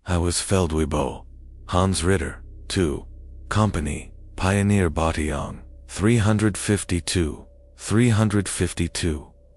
I was Feldwebel, Hans Ritter, 2, Company, Pionier-Bataillon, 352,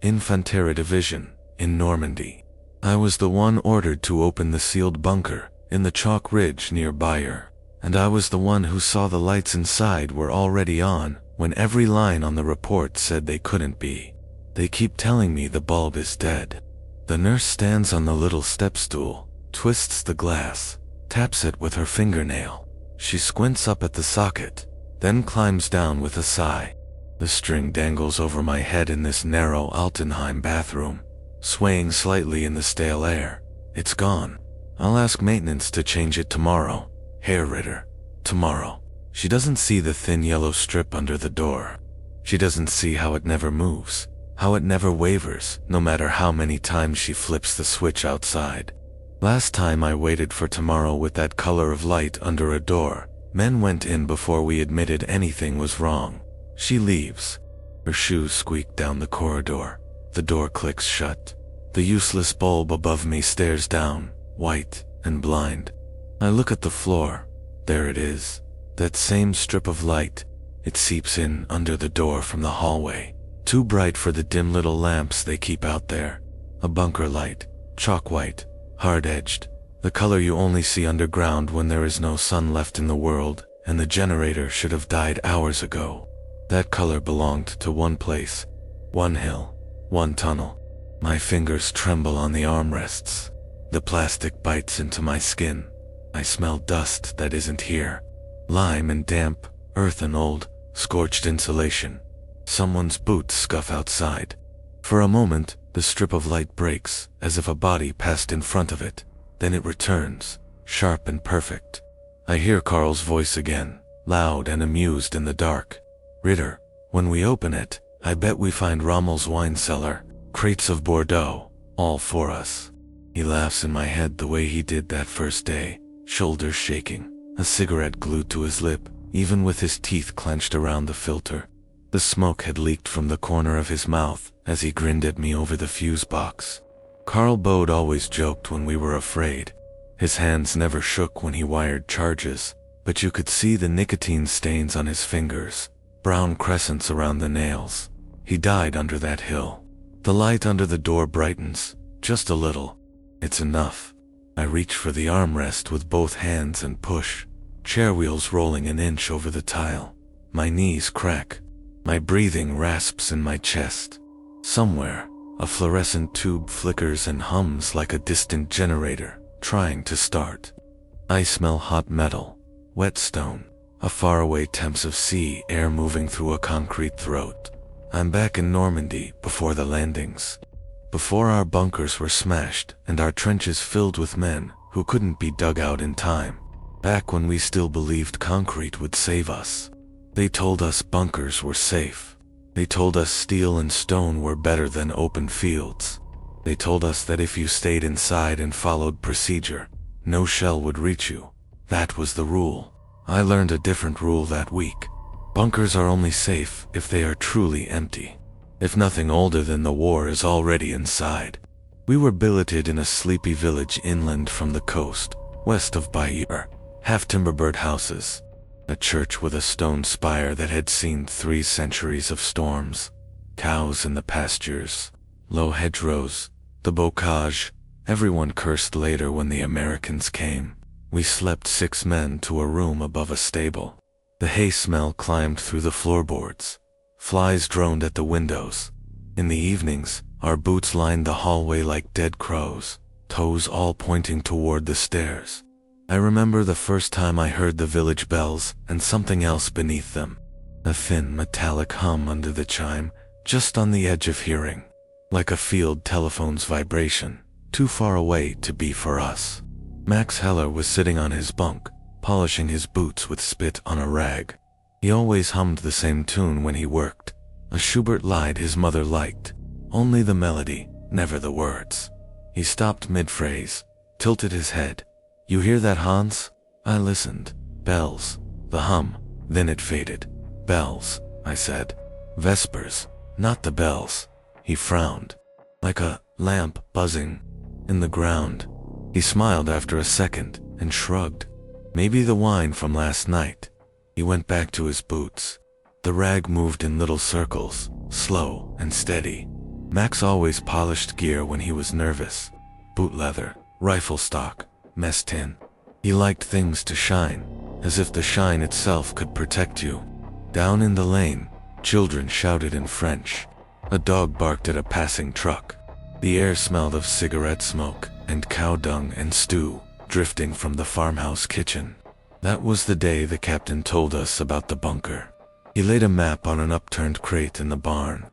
Infantry Division, in Normandy. I was the one ordered to open the sealed bunker in the chalk ridge near Bayer, and I was the one who saw the lights inside were already on when every line on the report said they couldn't be. They keep telling me the bulb is dead. The nurse stands on the little step stool, twists the glass, taps it with her fingernail. She squints up at the socket, then climbs down with a sigh. The string dangles over my head in this narrow Altenheim bathroom, swaying slightly in the stale air. It's gone. I'll ask maintenance to change it tomorrow. Herr Ritter. Tomorrow. She doesn't see the thin yellow strip under the door. She doesn't see how it never moves, how it never wavers, no matter how many times she flips the switch outside. Last time I waited for tomorrow with that color of light under a door, men went in before we admitted anything was wrong. She leaves. Her shoes squeak down the corridor. The door clicks shut. The useless bulb above me stares down, white and blind. I look at the floor. There it is. That same strip of light. It seeps in under the door from the hallway. Too bright for the dim little lamps they keep out there. A bunker light. Chalk white. Hard-edged. The color you only see underground when there is no sun left in the world, and the generator should have died hours ago. That color belonged to one place. One hill. One tunnel. My fingers tremble on the armrests. The plastic bites into my skin. I smell dust that isn't here. Lime and damp, earth and old, scorched insulation. Someone's boots scuff outside. For a moment, the strip of light breaks, as if a body passed in front of it. Then it returns, sharp and perfect. I hear Carl's voice again, loud and amused in the dark. Ritter, when we open it, I bet we find Rommel's wine cellar, crates of Bordeaux, all for us. He laughs in my head the way he did that first day, shoulders shaking, a cigarette glued to his lip, even with his teeth clenched around the filter. The smoke had leaked from the corner of his mouth as he grinned at me over the fuse box. Carl Bode always joked when we were afraid. His hands never shook when he wired charges, but you could see the nicotine stains on his fingers, brown crescents around the nails. He died under that hill. The light under the door brightens, just a little. It's enough. I reach for the armrest with both hands and push, chair wheels rolling an inch over the tile. My knees crack. My breathing rasps in my chest. Somewhere, a fluorescent tube flickers and hums like a distant generator, trying to start. I smell hot metal, wet stone, a faraway temps of sea air moving through a concrete throat. I'm back in Normandy before the landings. Before our bunkers were smashed and our trenches filled with men who couldn't be dug out in time. Back when we still believed concrete would save us. They told us bunkers were safe. They told us steel and stone were better than open fields. They told us that if you stayed inside and followed procedure, no shell would reach you. That was the rule. I learned a different rule that week. Bunkers are only safe if they are truly empty. If nothing older than the war is already inside. We were billeted in a sleepy village inland from the coast, west of Bayer. Half-timber houses. A church with a stone spire that had seen 3 centuries of storms. Cows in the pastures. Low hedgerows. The bocage. Everyone cursed later when the Americans came. We slept 6 men to a room above a stable. The hay smell climbed through the floorboards. Flies droned at the windows. In the evenings, our boots lined the hallway like dead crows, toes all pointing toward the stairs. I remember the first time I heard the village bells and something else beneath them. A thin metallic hum under the chime, just on the edge of hearing. Like a field telephone's vibration, too far away to be for us. Max Heller was sitting on his bunk, polishing his boots with spit on a rag. He always hummed the same tune when he worked. A Schubert lied his mother liked. Only the melody, never the words. He stopped mid-phrase, tilted his head. "You hear that, Hans?" I listened. Bells. The hum. Then it faded. "Bells," I said. "Vespers, not the bells." He frowned. "Like a lamp buzzing in the ground." He smiled after a second and shrugged. Maybe the wine from last night. He went back to his boots. The rag moved in little circles, slow and steady. Max always polished gear when he was nervous. Boot leather, rifle stock, mess tin. He liked things to shine, as if the shine itself could protect you. Down in the lane, children shouted in French. A dog barked at a passing truck. The air smelled of cigarette smoke and cow dung and stew drifting from the farmhouse kitchen. That was the day the captain told us about the bunker. He laid a map on an upturned crate in the barn.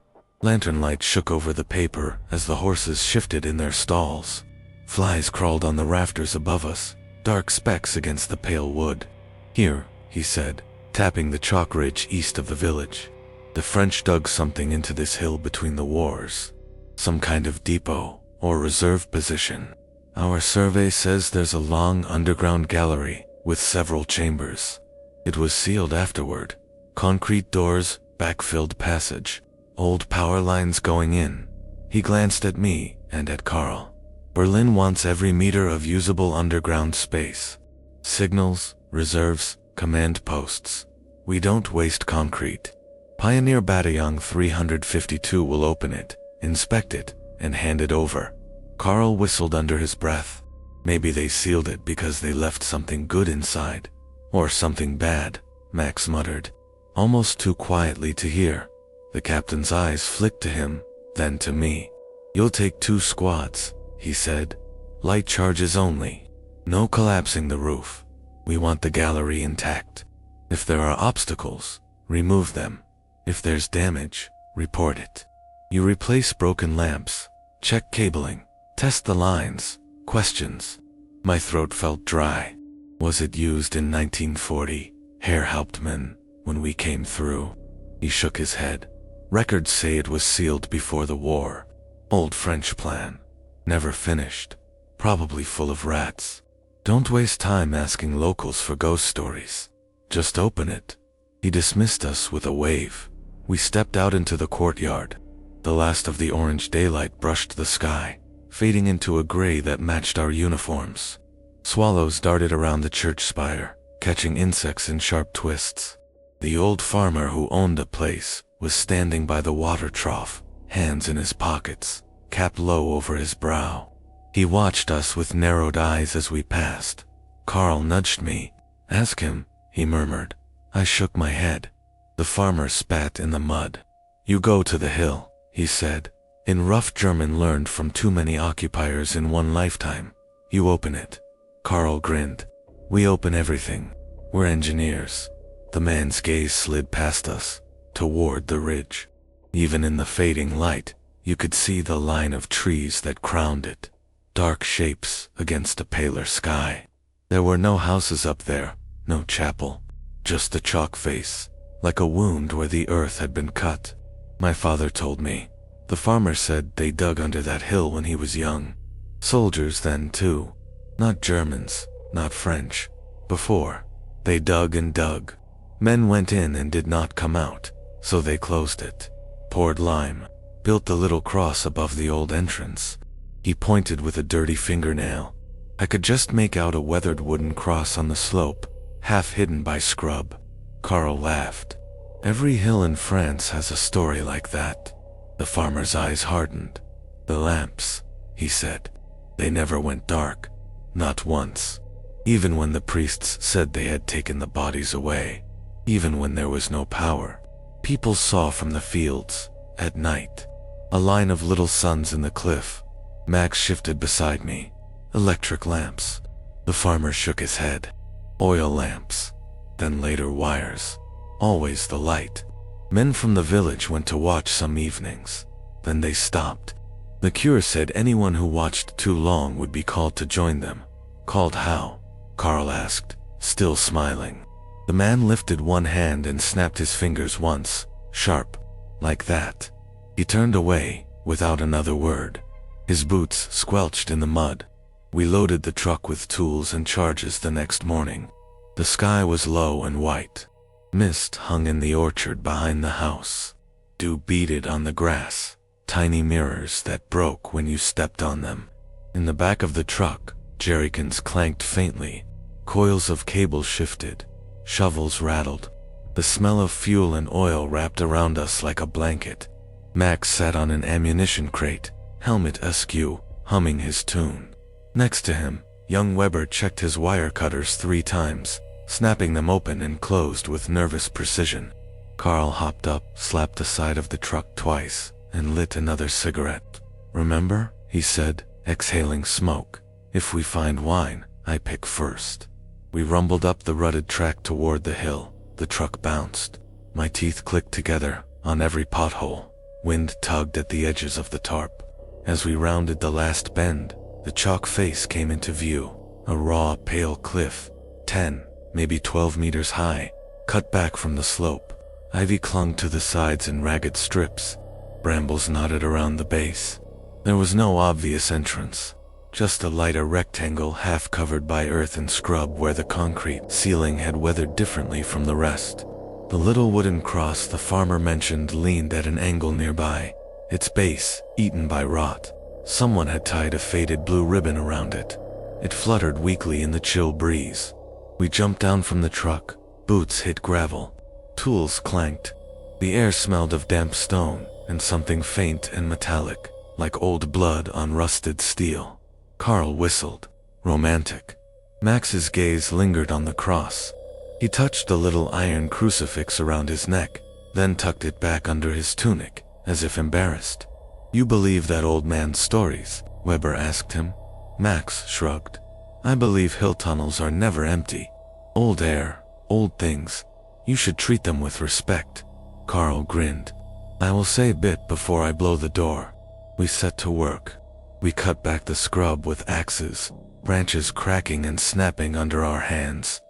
Lantern light shook over the paper as the horses shifted in their stalls. Flies crawled on the rafters above us, dark specks against the pale wood. Here, he said, tapping the chalk ridge east of the village. The French dug something into this hill between the wars. Some kind of depot or reserve position. Our survey says there's a long underground gallery with several chambers. It was sealed afterward. Concrete doors, backfilled passage, old power lines going in. He glanced at me and at Carl. Berlin wants every meter of usable underground space. Signals, reserves, command posts. We don't waste concrete. Pionier-Bataillon 352 will open it, inspect it, and hand it over. Carl whistled under his breath. Maybe they sealed it because they left something good inside. Or something bad, Max muttered, almost too quietly to hear. The captain's eyes flicked to him, then to me. You'll take 2 squads, he said. Light charges only. No collapsing the roof. We want the gallery intact. If there are obstacles, remove them. If there's damage, report it. You replace broken lamps, check cabling, test the lines, questions. My throat felt dry. Was it used in 1940, Herr Hauptmann, when we came through? He shook his head. Records say it was sealed before the war. Old French plan. Never finished. Probably full of rats. Don't waste time asking locals for ghost stories. Just open it. He dismissed us with a wave. We stepped out into the courtyard. The last of the orange daylight brushed the sky, fading into a gray that matched our uniforms. Swallows darted around the church spire, catching insects in sharp twists. The old farmer who owned the place was standing by the water trough, hands in his pockets, cap low over his brow. He watched us with narrowed eyes as we passed. Carl nudged me. Ask him, he murmured. I shook my head. The farmer spat in the mud. You go to the hill, he said, in rough German learned from too many occupiers in one lifetime. You open it. Carl grinned. We open everything. We're engineers. The man's gaze slid past us, toward the ridge. Even in the fading light, you could see the line of trees that crowned it. Dark shapes against a paler sky. There were no houses up there, no chapel. Just a chalk face, like a wound where the earth had been cut. My father told me. The farmer said they dug under that hill when he was young. Soldiers then too. Not Germans, not French. Before, they dug and dug. Men went in and did not come out, so they closed it. Poured lime, built the little cross above the old entrance. He pointed with a dirty fingernail. I could just make out a weathered wooden cross on the slope, half hidden by scrub. Carl laughed. Every hill in France has a story like that. The farmer's eyes hardened. The lamps, he said. They never went dark. Not once. Even when the priests said they had taken the bodies away. Even when there was no power. People saw from the fields, at night, a line of little suns in the cliff. Max shifted beside me. Electric lamps. The farmer shook his head. Oil lamps. Then later wires. Always the light. Men from the village went to watch some evenings. Then they stopped. The cure said anyone who watched too long would be called to join them. Called how? Carl asked, still smiling. The man lifted one hand and snapped his fingers once, sharp, like that. He turned away, without another word. His boots squelched in the mud. We loaded the truck with tools and charges the next morning. The sky was low and white. Mist hung in the orchard behind the house. Dew beaded on the grass, tiny mirrors that broke when you stepped on them. In the back of the truck, Jerrycans clanked faintly. Coils of cable shifted. Shovels rattled. The smell of fuel and oil wrapped around us like a blanket. Max sat on an ammunition crate, helmet askew, humming his tune. Next to him, young Weber checked his wire cutters 3 times, snapping them open and closed with nervous precision. Carl hopped up, slapped the side of the truck twice, and lit another cigarette. "Remember?" he said, exhaling smoke. "If we find wine, I pick first." We rumbled up the rutted track toward the hill. The truck bounced. My teeth clicked together on every pothole. Wind tugged at the edges of the tarp. As we rounded the last bend, the chalk face came into view. A raw, pale cliff, 10, maybe 12 meters high, cut back from the slope. Ivy clung to the sides in ragged strips. Brambles knotted around the base. There was no obvious entrance, just a lighter rectangle half covered by earth and scrub where the concrete ceiling had weathered differently from the rest. The little wooden cross the farmer mentioned leaned at an angle nearby, its base eaten by rot. Someone had tied a faded blue ribbon around it. It fluttered weakly in the chill breeze. We jumped down from the truck. Boots hit gravel. Tools clanked. The air smelled of damp stone and something faint and metallic, like old blood on rusted steel. Carl whistled. Romantic. Max's gaze lingered on the cross. He touched the little iron crucifix around his neck, then tucked it back under his tunic, as if embarrassed. "You believe that old man's stories?" Weber asked him. Max shrugged. "I believe hill tunnels are never empty. Old air, old things. You should treat them with respect." Carl grinned. "I will say a bit before I blow the door." We set to work. We cut back the scrub with axes, branches cracking and snapping under our hands.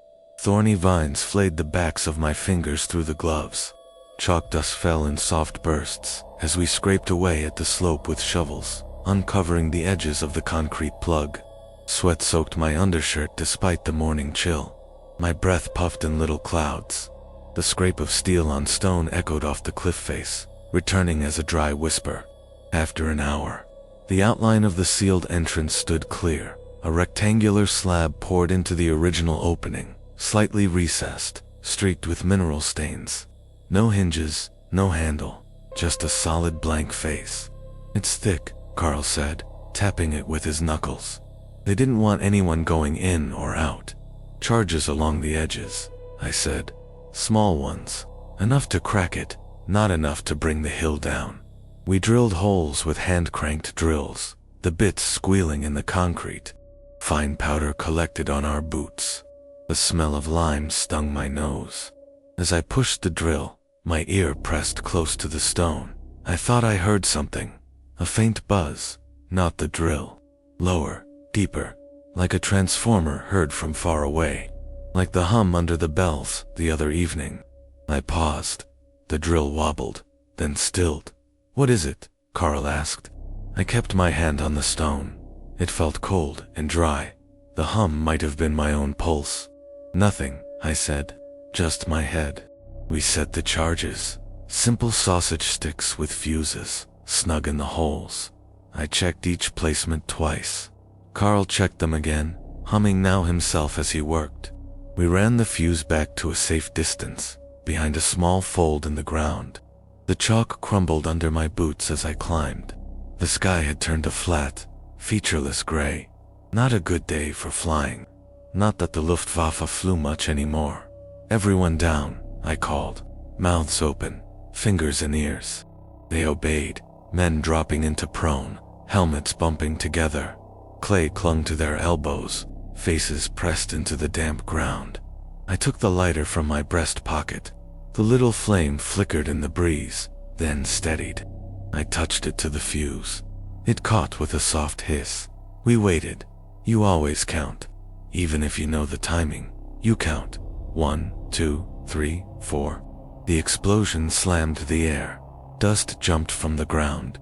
Thorny vines flayed the backs of my fingers through the gloves. Chalk dust fell in soft bursts as we scraped away at the slope with shovels, uncovering the edges of the concrete plug. Sweat soaked my undershirt despite the morning chill. My breath puffed in little clouds. The scrape of steel on stone echoed off the cliff face, returning as a dry whisper. After an hour, the outline of the sealed entrance stood clear. A rectangular slab poured into the original opening, slightly recessed, streaked with mineral stains. No hinges, no handle, just a solid blank face. "It's thick," Carl said, tapping it with his knuckles. "They didn't want anyone going in or out." "Charges along the edges," I said. "Small ones, enough to crack it, not enough to bring the hill down." We drilled holes with hand-cranked drills, the bits squealing in the concrete. Fine powder collected on our boots. The smell of lime stung my nose. As I pushed the drill, my ear pressed close to the stone. I thought I heard something. A faint buzz, not the drill. Lower, deeper, like a transformer heard from far away. Like the hum under the bells the other evening. I paused. The drill wobbled, then stilled. "What is it?" Carl asked. I kept my hand on the stone. It felt cold and dry. The hum might have been my own pulse. "Nothing," I said. "Just my head." We set the charges. Simple sausage sticks with fuses, snug in the holes. I checked each placement twice. Carl checked them again, humming now himself as he worked. We ran the fuse back to a safe distance, behind a small fold in the ground. The chalk crumbled under my boots as I climbed. The sky had turned a flat, featureless gray. Not a good day for flying. Not that the Luftwaffe flew much anymore. "Everyone down," I called, mouths open, fingers in ears. They obeyed, men dropping into prone, helmets bumping together. Clay clung to their elbows, faces pressed into the damp ground. I took the lighter from my breast pocket. The little flame flickered in the breeze, then steadied. I touched it to the fuse. It caught with a soft hiss. We waited. You always count. Even if you know the timing, you count. 1, 2, 3, 4. The explosion slammed the air. Dust jumped from the ground.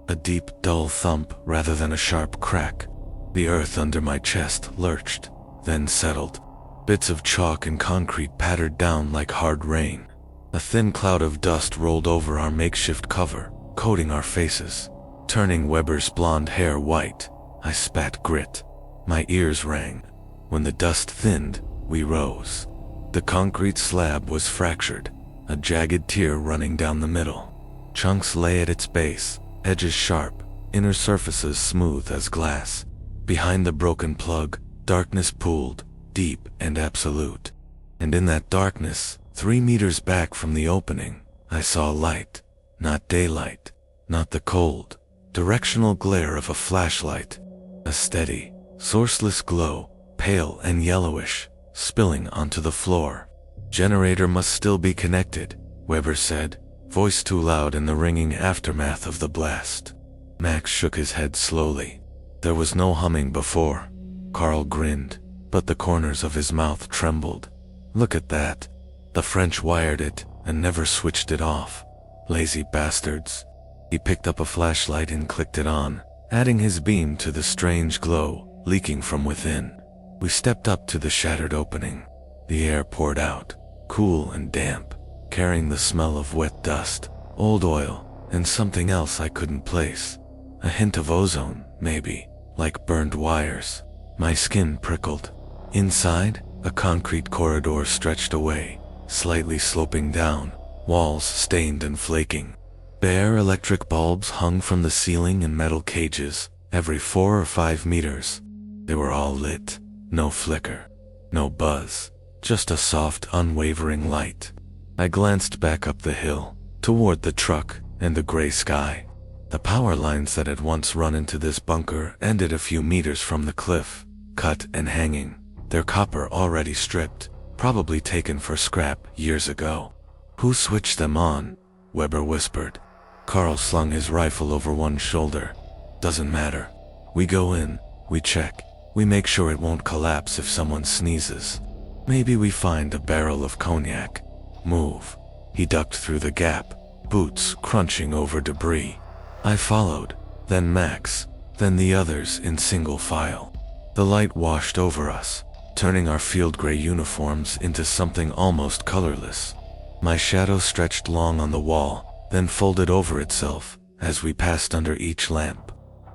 A deep, dull thump rather than a sharp crack. The earth under my chest lurched, then settled. Bits of chalk and concrete pattered down like hard rain. A thin cloud of dust rolled over our makeshift cover, coating our faces. Turning Weber's blonde hair white, I spat grit. My ears rang. When the dust thinned, we rose. The concrete slab was fractured, a jagged tear running down the middle. Chunks lay at its base, edges sharp, inner surfaces smooth as glass. Behind the broken plug, darkness pooled, deep and absolute. And in that darkness, 3 meters back from the opening, I saw light. Not daylight, not the cold, directional glare of a flashlight. A steady, sourceless glow, pale and yellowish, spilling onto the floor. Generator must still be connected, Weber said, voice too loud in the ringing aftermath of the blast. Max shook his head slowly. There was no humming before. Carl grinned, but the corners of his mouth trembled. Look at that. The French wired it and never switched it off. Lazy bastards. He picked up a flashlight and clicked it on, adding his beam to the strange glow leaking from within. We stepped up to the shattered opening. The air poured out, cool and damp, carrying the smell of wet dust, old oil, and something else I couldn't place. A hint of ozone, maybe, like burned wires. My skin prickled. Inside, a concrete corridor stretched away, slightly sloping down, walls stained and flaking. Bare electric bulbs hung from the ceiling in metal cages, every 4 or 5 meters. They were all lit. No flicker, no buzz, just a soft, unwavering light. I glanced back up the hill, toward the truck and the gray sky. The power lines that had once run into this bunker ended a few meters from the cliff, cut and hanging, their copper already stripped, probably taken for scrap years ago. Who switched them on? Weber whispered. Carl slung his rifle over one shoulder. Doesn't matter. We go in, we check. We make sure it won't collapse if someone sneezes. Maybe we find a barrel of cognac. Move. He ducked through the gap, boots crunching over debris. I followed, then Max, then the others in single file. The light washed over us, turning our field gray uniforms into something almost colorless. My shadow stretched long on the wall, then folded over itself as we passed under each lamp.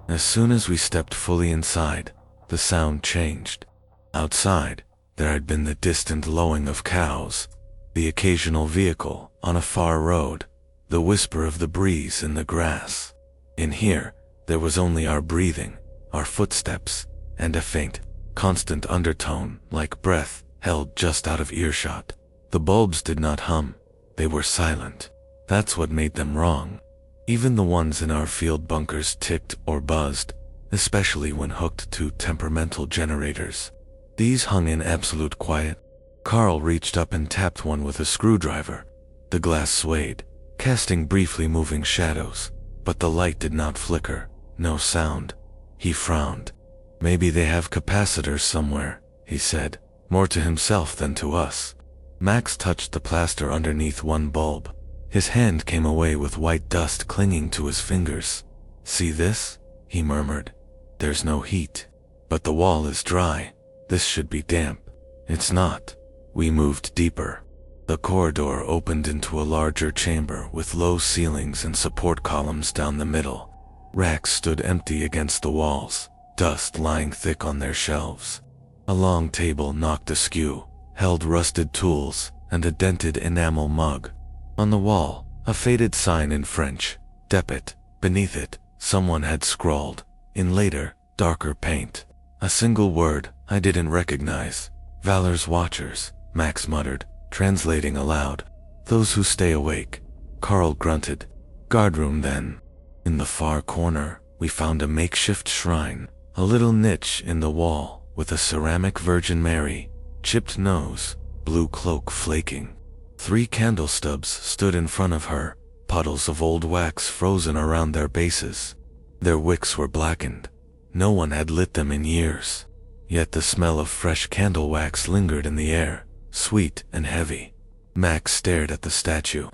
As soon as we stepped fully inside, the sound changed. Outside, there had been the distant lowing of cows, the occasional vehicle on a far road, the whisper of the breeze in the grass. In here, there was only our breathing, our footsteps, and a faint, constant undertone like breath held just out of earshot. The bulbs did not hum. They were silent. That's what made them wrong. Even the ones in our field bunkers ticked or buzzed, especially when hooked to temperamental generators. These hung in absolute quiet. Carl reached up and tapped one with a screwdriver. The glass swayed, casting briefly moving shadows, but the light did not flicker, no sound. He frowned. Maybe they have capacitors somewhere, he said, more to himself than to us. Max touched the plaster underneath one bulb. His hand came away with white dust clinging to his fingers. See this? He murmured. There's no heat. But the wall is dry. This should be damp. It's not. We moved deeper. The corridor opened into a larger chamber with low ceilings and support columns down the middle. Racks stood empty against the walls, dust lying thick on their shelves. A long table knocked askew, held rusted tools and a dented enamel mug. On the wall, a faded sign in French, Depit. Beneath it, someone had scrawled, in later, darker paint, a single word I didn't recognize. Valor's Watchers, Max muttered, translating aloud. Those who stay awake. Carl grunted. Guardroom then. In the far corner, we found a makeshift shrine, a little niche in the wall with a ceramic Virgin Mary, chipped nose, blue cloak flaking. 3 candle stubs stood in front of her, puddles of old wax frozen around their bases. Their wicks were blackened. No one had lit them in years. Yet the smell of fresh candle wax lingered in the air, sweet and heavy. Max stared at the statue.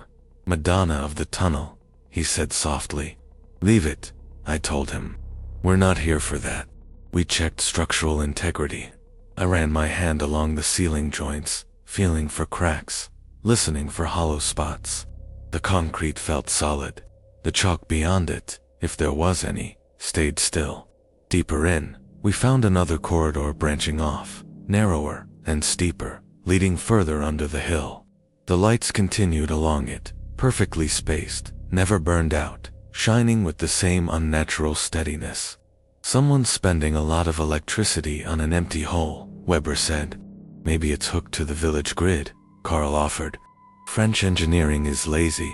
Madonna of the Tunnel, he said softly. Leave it, I told him. We're not here for that. We checked structural integrity. I ran my hand along the ceiling joints, feeling for cracks, listening for hollow spots. The concrete felt solid. The chalk beyond it, if there was any, stayed still. Deeper in, We found another corridor branching off, narrower and steeper, leading further under the hill. The lights continued along it, perfectly spaced, never burned out, shining with the same unnatural steadiness. "Someone's spending a lot of electricity on an empty hole," Weber said. "Maybe it's hooked to the village grid," Carl offered. "French engineering is lazy.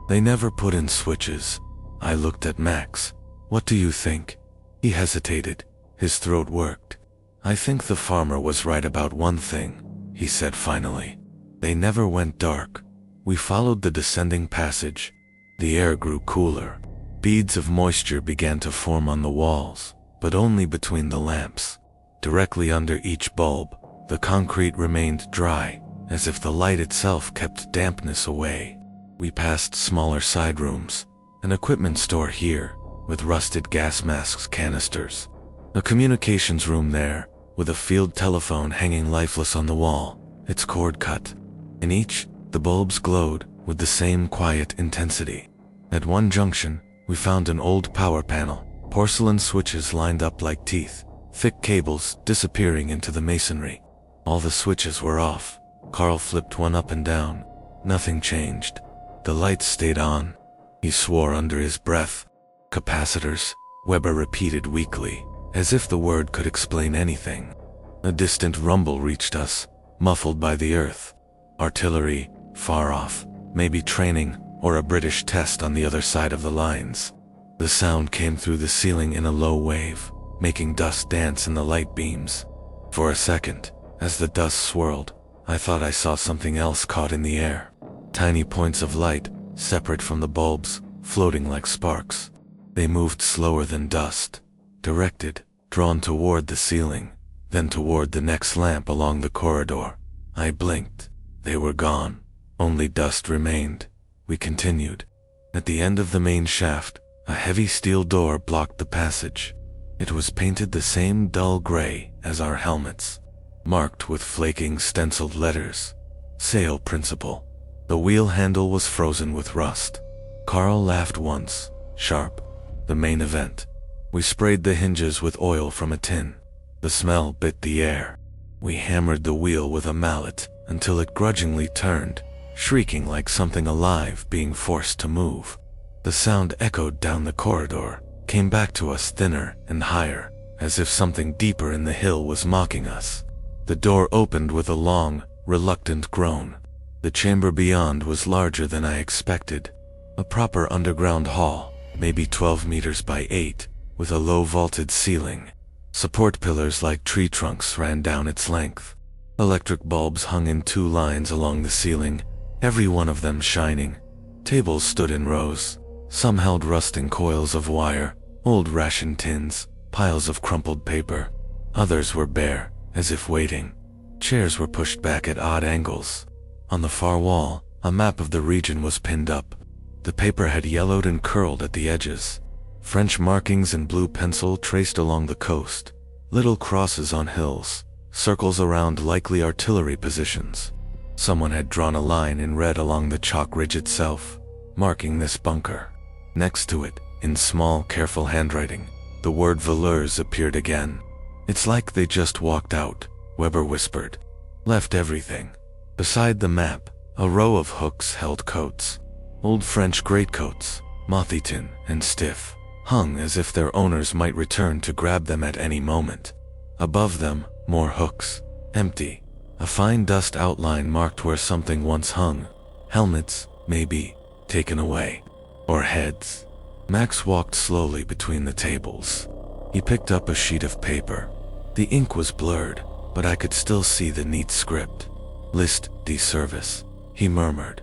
They never put in switches." I looked at Max. "What do you think?" He hesitated. His throat worked. "I think the farmer was right about one thing," he said finally. "They never went dark." We followed the descending passage. The air grew cooler. Beads of moisture began to form on the walls, but only between the lamps. Directly under each bulb, the concrete remained dry, as if the light itself kept dampness away. We passed smaller side rooms, an equipment store here, with rusted gas masks canisters. A communications room there, with a field telephone hanging lifeless on the wall, its cord cut. In each, the bulbs glowed with the same quiet intensity. At one junction, we found an old power panel, porcelain switches lined up like teeth, thick cables disappearing into the masonry. All the switches were off. Carl flipped one up and down. Nothing changed. The lights stayed on. He swore under his breath. "Capacitors," Weber repeated weakly, as if the word could explain anything. A distant rumble reached us, muffled by the earth. Artillery, far off, maybe training, or a British test on the other side of the lines. The sound came through the ceiling in a low wave, making dust dance in the light beams. For a second, as the dust swirled, I thought I saw something else caught in the air. Tiny points of light, separate from the bulbs, floating like sparks. They moved slower than dust, directed, drawn toward the ceiling, then toward the next lamp along the corridor. I blinked. They were gone. Only dust remained. We continued. At the end of the main shaft, a heavy steel door blocked the passage. It was painted the same dull gray as our helmets, marked with flaking stenciled letters. Sale Principal. The wheel handle was frozen with rust. Carl laughed once, sharp. The main event. We sprayed the hinges with oil from a tin. The smell bit the air. We hammered the wheel with a mallet until it grudgingly turned, shrieking like something alive being forced to move. The sound echoed down the corridor, came back to us thinner and higher, as if something deeper in the hill was mocking us. The door opened with a long, reluctant groan. The chamber beyond was larger than I expected. A proper underground hall, maybe 12 meters by 8, with a low vaulted ceiling. Support pillars like tree trunks ran down its length. Electric bulbs hung in 2 lines along the ceiling, every one of them shining. Tables stood in rows. Some held rusting coils of wire, old ration tins, piles of crumpled paper. Others were bare, as if waiting. Chairs were pushed back at odd angles. On the far wall, a map of the region was pinned up. The paper had yellowed and curled at the edges. French markings in blue pencil traced along the coast. Little crosses on hills, circles around likely artillery positions. Someone had drawn a line in red along the chalk ridge itself, marking this bunker. Next to it, in small, careful handwriting, the word Valeurs appeared again. "It's like they just walked out," Weber whispered. "Left everything." Beside the map, a row of hooks held coats. Old French greatcoats, moth-eaten and stiff, hung as if their owners might return to grab them at any moment. Above them, more hooks, empty. A fine dust outline marked where something once hung. Helmets, maybe, taken away. Or heads. Max walked slowly between the tables. He picked up a sheet of paper. The ink was blurred, but I could still see the neat script. "List de service," he murmured.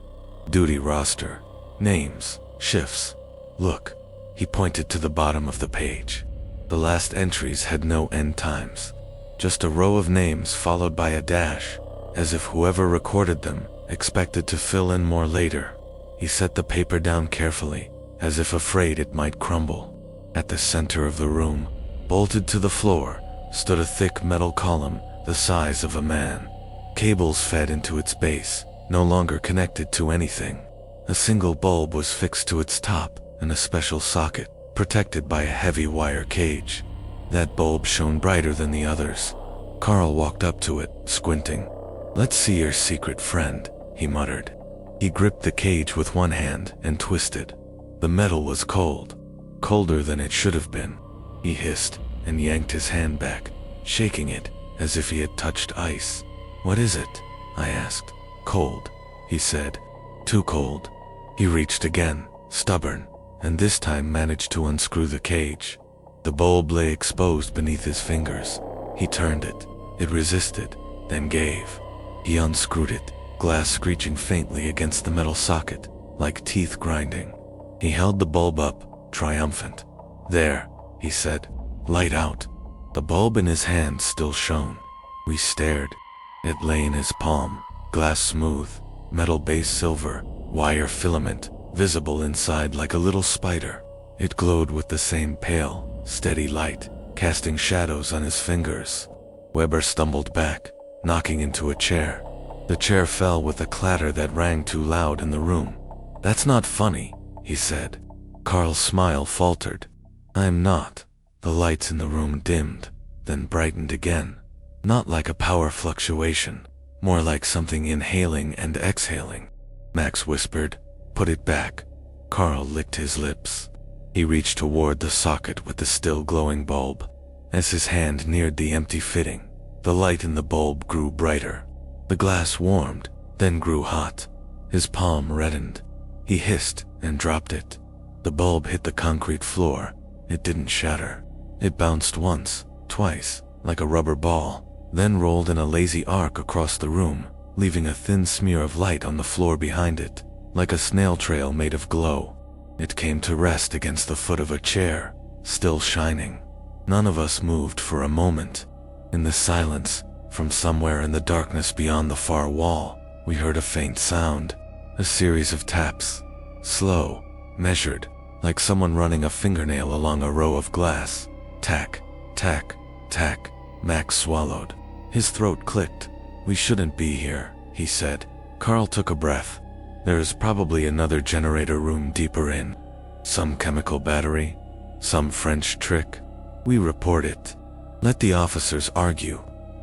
"Duty roster. Names, shifts. Look." He pointed to the bottom of the page. The last entries had no end times. Just a row of names followed by a dash, as if whoever recorded them expected to fill in more later. He set the paper down carefully, as if afraid it might crumble. At the center of the room, bolted to the floor, stood a thick metal column the size of a man. Cables fed into its base, no longer connected to anything. A single bulb was fixed to its top in a special socket, protected by a heavy wire cage. That bulb shone brighter than the others. Carl walked up to it, squinting. "Let's see your secret, friend," he muttered. He gripped the cage with one hand and twisted. The metal was cold, colder than it should have been. He hissed and yanked his hand back, shaking it as if he had touched ice. "What is it?" I asked. "Cold," he said. "Too cold." He reached again, stubborn, and this time managed to unscrew the cage. The bulb lay exposed beneath his fingers. He turned it. It resisted, then gave. He unscrewed it, glass screeching faintly against the metal socket, like teeth grinding. He held the bulb up, triumphant. "There," he said. "Light out." The bulb in his hand still shone. We stared. It lay in his palm, glass smooth, metal base silver, wire filament, visible inside like a little spider. It glowed with the same pale, steady light, casting shadows on his fingers. Weber stumbled back, knocking into a chair. The chair fell with a clatter that rang too loud in the room. "That's not funny," he said. Carl's smile faltered. "I'm not." The lights in the room dimmed, then brightened again. Not like a power fluctuation, more like something inhaling and exhaling. Max whispered, "Put it back." Carl licked his lips. He reached toward the socket with the still glowing bulb. As his hand neared the empty fitting, the light in the bulb grew brighter. The glass warmed, then grew hot. His palm reddened. He hissed and dropped it. The bulb hit the concrete floor. It didn't shatter. It bounced once, twice, like a rubber ball, then rolled in a lazy arc across the room, leaving a thin smear of light on the floor behind it, like a snail trail made of glow. It came to rest against the foot of a chair, still shining. None of us moved for a moment. In the silence, from somewhere in the darkness beyond the far wall, we heard a faint sound, a series of taps, slow, measured, like someone running a fingernail along a row of glass. Tack, tack, tack. Max swallowed. His throat clicked. "We shouldn't be here," he said. Carl took a breath. "There is probably another generator room deeper in. Some chemical battery, some French trick. We report it. Let the officers argue.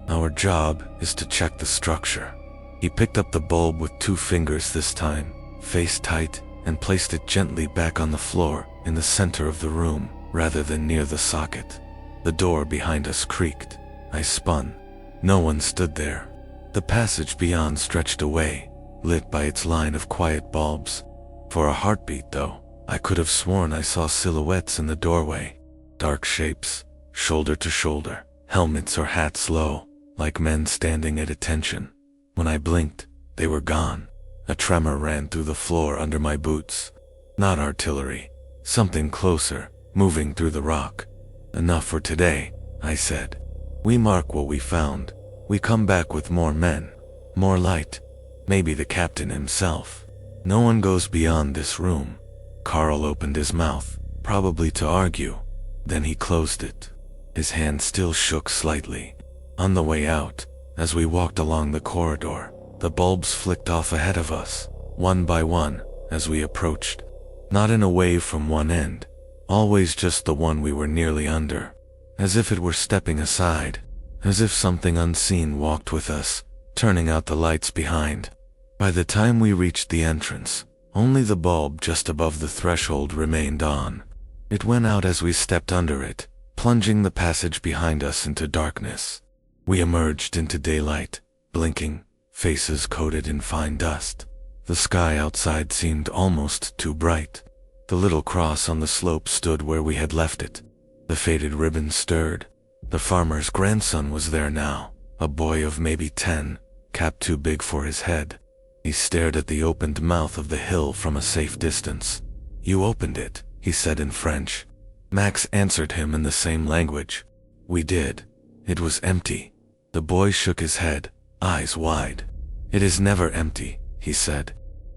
Our job is to check the structure." He picked up the bulb with 2 fingers this time, face tight, and placed it gently back on the floor in the center of the room, rather than near the socket. The door behind us creaked. I spun. No one stood there. The passage beyond stretched away, lit by its line of quiet bulbs. For a heartbeat, though, I could have sworn I saw silhouettes in the doorway. Dark shapes, shoulder to shoulder, helmets or hats low, like men standing at attention. When I blinked, they were gone. A tremor ran through the floor under my boots. Not artillery. Something closer, moving through the rock. "Enough for today," I said. "We mark what we found. We come back with more men, more light, maybe the captain himself. No one goes beyond this room." Carl opened his mouth, probably to argue. Then he closed it. His hand still shook slightly. On the way out, as we walked along the corridor, the bulbs flicked off ahead of us, one by one, as we approached. Not in a wave from one end, always just the one we were nearly under. As if it were stepping aside, as if something unseen walked with us, turning out the lights behind. By the time we reached the entrance, only the bulb just above the threshold remained on. It went out as we stepped under it, plunging the passage behind us into darkness. We emerged into daylight, blinking, faces coated in fine dust. The sky outside seemed almost too bright. The little cross on the slope stood where we had left it. The faded ribbon stirred. The farmer's grandson was there now, a boy of maybe 10, cap too big for his head. He stared at the opened mouth of the hill from a safe distance. "You opened it," he said in French. Max answered him in the same language. "We did. It was empty." The boy shook his head, eyes wide. "It is never empty," he said.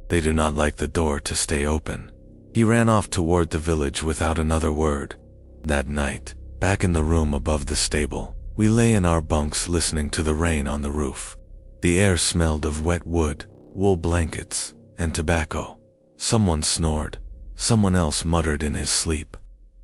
"They do not like the door to stay open." He ran off toward the village without another word. That night, back in the room above the stable, we lay in our bunks listening to the rain on the roof. The air smelled of wet wood, wool blankets, and tobacco. Someone snored. Someone else muttered in his sleep.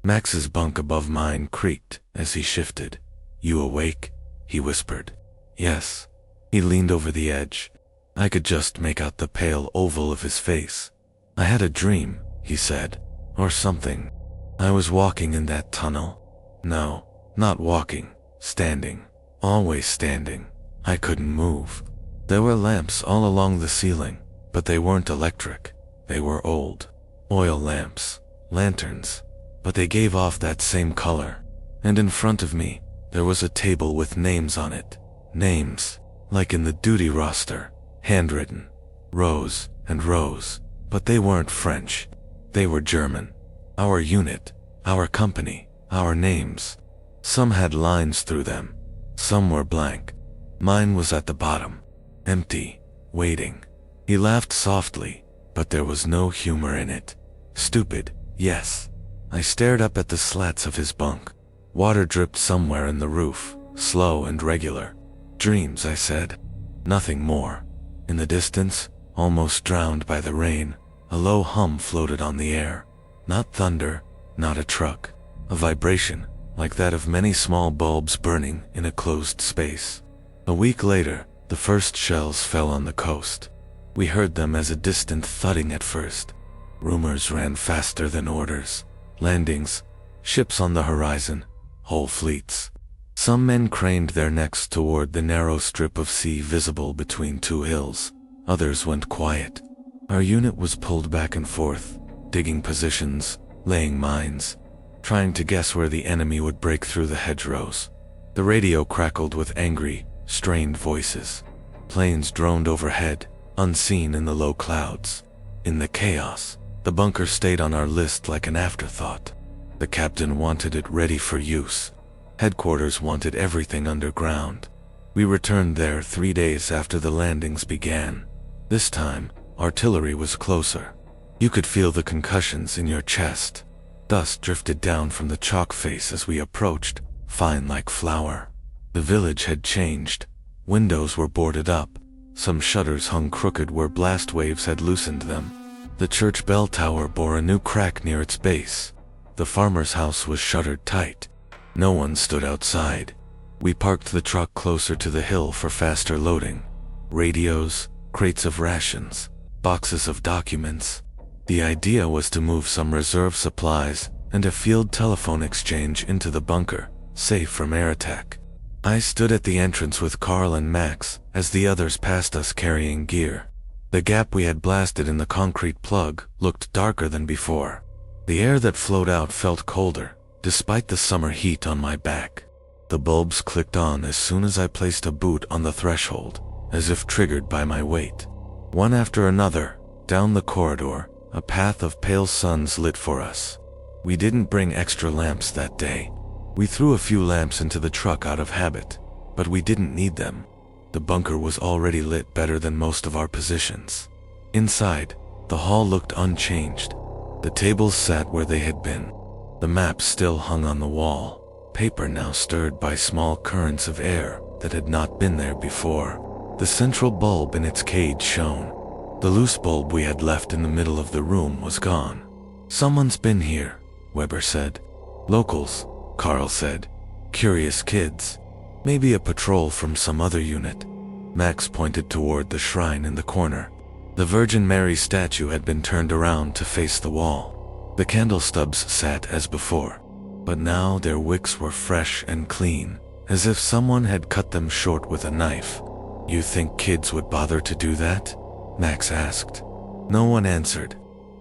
Max's bunk above mine creaked as he shifted. "You awake?" he whispered. "Yes." He leaned over the edge. I could just make out the pale oval of his face. "I had a dream," he said. "Or something. I was walking in that tunnel. No, not walking. Standing. Always standing. I couldn't move. There were lamps all along the ceiling, but they weren't electric. They were old. Oil lamps. Lanterns. But they gave off that same color. And in front of me, there was a table with names on it. Names. Like in the duty roster. Handwritten. Rows and rows. But they weren't French. They were German. Our unit. Our company. Our names. Some had lines through them. Some were blank. Mine was at the bottom. Empty. Waiting. He laughed softly, but there was no humor in it. Stupid, yes. I stared up at the slats of his bunk. Water dripped somewhere in the roof, slow and regular. "Dreams," I said. Nothing more. In the distance, almost drowned by the rain, a low hum floated on the air. Not thunder, not a truck. A vibration, like that of many small bulbs burning in a closed space. A week later, the first shells fell on the coast. We heard them as a distant thudding at first. Rumors ran faster than orders. Landings, ships on the horizon, whole fleets. Some men craned their necks toward the narrow strip of sea visible between two hills. Others went quiet. Our unit was pulled back and forth, digging positions, laying mines, trying to guess where the enemy would break through the hedgerows. The radio crackled with angry, strained voices. Planes droned overhead, unseen in the low clouds. In the chaos, the bunker stayed on our list like an afterthought. The captain wanted it ready for use. Headquarters wanted everything underground. We returned there 3 days after the landings began. This time, artillery was closer. You could feel the concussions in your chest. Dust drifted down from the chalk face as we approached, fine like flour. The village had changed. Windows were boarded up. Some shutters hung crooked where blast waves had loosened them. The church bell tower bore a new crack near its base. The farmer's house was shuttered tight. No one stood outside. We parked the truck closer to the hill for faster loading. Radios, crates of rations, boxes of documents. The idea was to move some reserve supplies and a field telephone exchange into the bunker, safe from air attack. I stood at the entrance with Carl and Max as the others passed us carrying gear. The gap we had blasted in the concrete plug looked darker than before. The air that flowed out felt colder, despite the summer heat on my back. The bulbs clicked on as soon as I placed a boot on the threshold, as if triggered by my weight. One after another, down the corridor, a path of pale suns lit for us. We didn't bring extra lamps that day. We threw a few lamps into the truck out of habit, but we didn't need them. The bunker was already lit better than most of our positions. Inside, the hall looked unchanged. The tables sat where they had been. The maps still hung on the wall, paper now stirred by small currents of air that had not been there before. The central bulb in its cage shone. The loose bulb we had left in the middle of the room was gone. "Someone's been here," Weber said. "Locals," Carl said. "Curious kids. Maybe a patrol from some other unit." Max pointed toward the shrine in the corner. The Virgin Mary statue had been turned around to face the wall. The candle stubs sat as before, but now their wicks were fresh and clean, as if someone had cut them short with a knife. "You think kids would bother to do that?" Max asked. No one answered.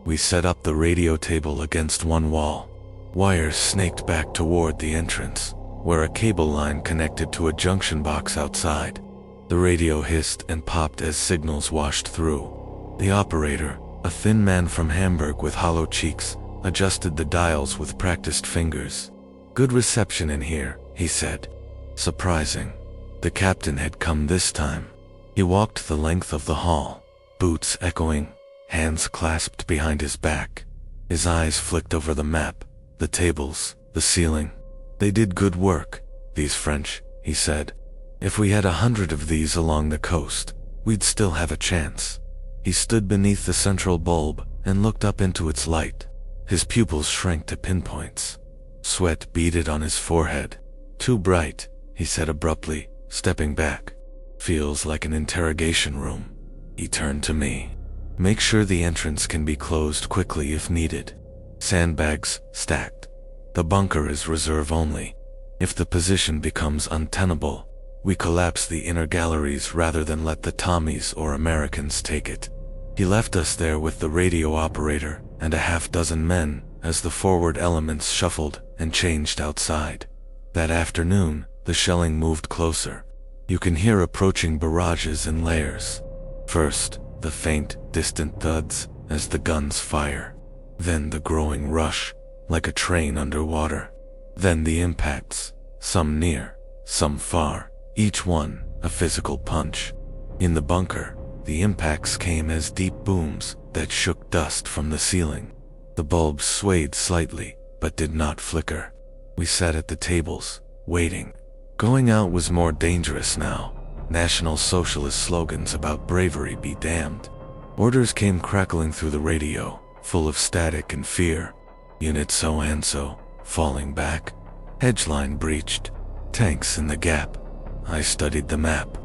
We set up the radio table against one wall. Wires snaked back toward the entrance, where a cable line connected to a junction box outside. The radio hissed and popped as signals washed through. The operator, a thin man from Hamburg with hollow cheeks, adjusted the dials with practiced fingers. "Good reception in here," he said. Surprising. The captain had come this time. He walked the length of the hall, boots echoing, hands clasped behind his back. His eyes flicked over the map, the tables, the ceiling. "They did good work, these French," he said. "If we had 100 of these along the coast, we'd still have a chance." He stood beneath the central bulb and looked up into its light. His pupils shrank to pinpoints. Sweat beaded on his forehead. Too bright, he said abruptly, stepping back. Feels like an interrogation room. He turned to me. Make sure the entrance can be closed quickly if needed. Sandbags stacked. The bunker is reserve only. If the position becomes untenable, we collapse the inner galleries rather than let the Tommies or Americans take it. He left us there with the radio operator and a half-dozen men as the forward elements shuffled and changed outside. That afternoon, the shelling moved closer. You can hear approaching barrages in layers. First, the faint, distant thuds as the guns fire. Then the growing rush, like a train underwater. Then the impacts, some near, some far, each one a physical punch. In the bunker, the impacts came as deep booms that shook dust from the ceiling. The bulbs swayed slightly, but did not flicker. We sat at the tables, waiting. Going out was more dangerous now. National Socialist slogans about bravery be damned. Orders came crackling through the radio, full of static and fear. Unit so-and-so, falling back. Hedgeline breached. Tanks in the gap. I studied the map.